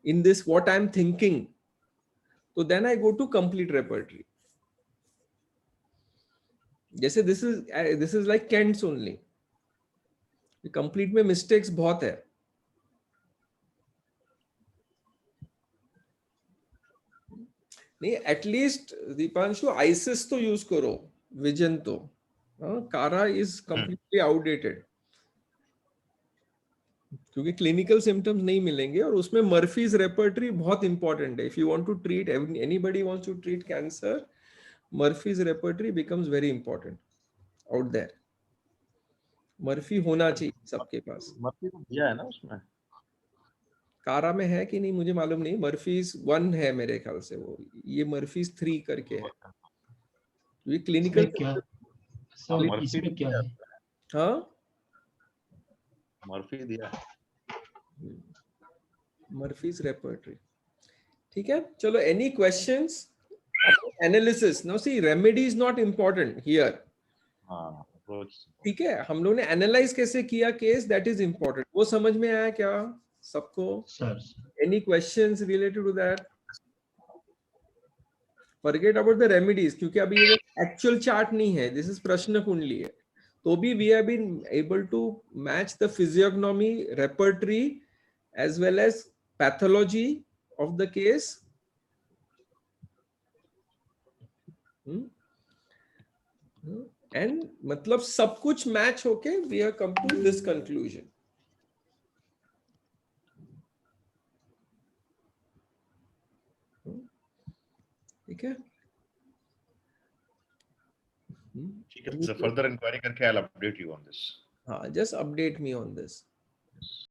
in this what I am thinking, तो then I go to complete repertory. जैसे this is like Kent's only, complete में मिस्टेक्स बहुत है। नहीं एटलीस्ट दीपांशु आइसिस तो यूज करो, विजन तो। कारा इज कंप्लीटली आउटडेटेड, क्योंकि क्लिनिकल सिम्टम्स नहीं मिलेंगे। और उसमें मर्फीज रेपर्टरी बहुत इंपॉर्टेंट है। If you want to treat, anybody wants to treat cancer, Murphy's repertory becomes very important out there. Murphy होना चाहिए सबके पास। मर्फी तो दिया है ना उसमें। कारा में है कि नहीं मुझे मालूम नहीं, मर्फीज 1 है मेरे ख्याल से वो, ये मर्फीज 3 करके है। ये क्लिनिकल, इसमें क्या हाँ, सर, मर्फी इसमें क्या है? हाँ मर्फी दिया है। Murphy's repertory. ठीक है, चलो any questions? Analysis, no see remedy is not important here. हाँ, approach। ठीक है, हम लोग ने एनालाइज कैसे किया केस, दैट इज इम्पोर्टेंट। वो समझ में आया क्या सबको? Sir any questions related to that? Forget about the remedies, क्योंकि अभी ये एक्चुअल चार्ट नहीं है, दिस इज प्रश्न कुंडली है। तो भी we have been able to match the physiognomy, repertory as well as pathology of the case. And मतलब सब कुछ मैच होके we have come to this conclusion. ठीक है, ठीक है, फर्दर इंक्वायरी करके I'll update you on this. हाँ just update me on this.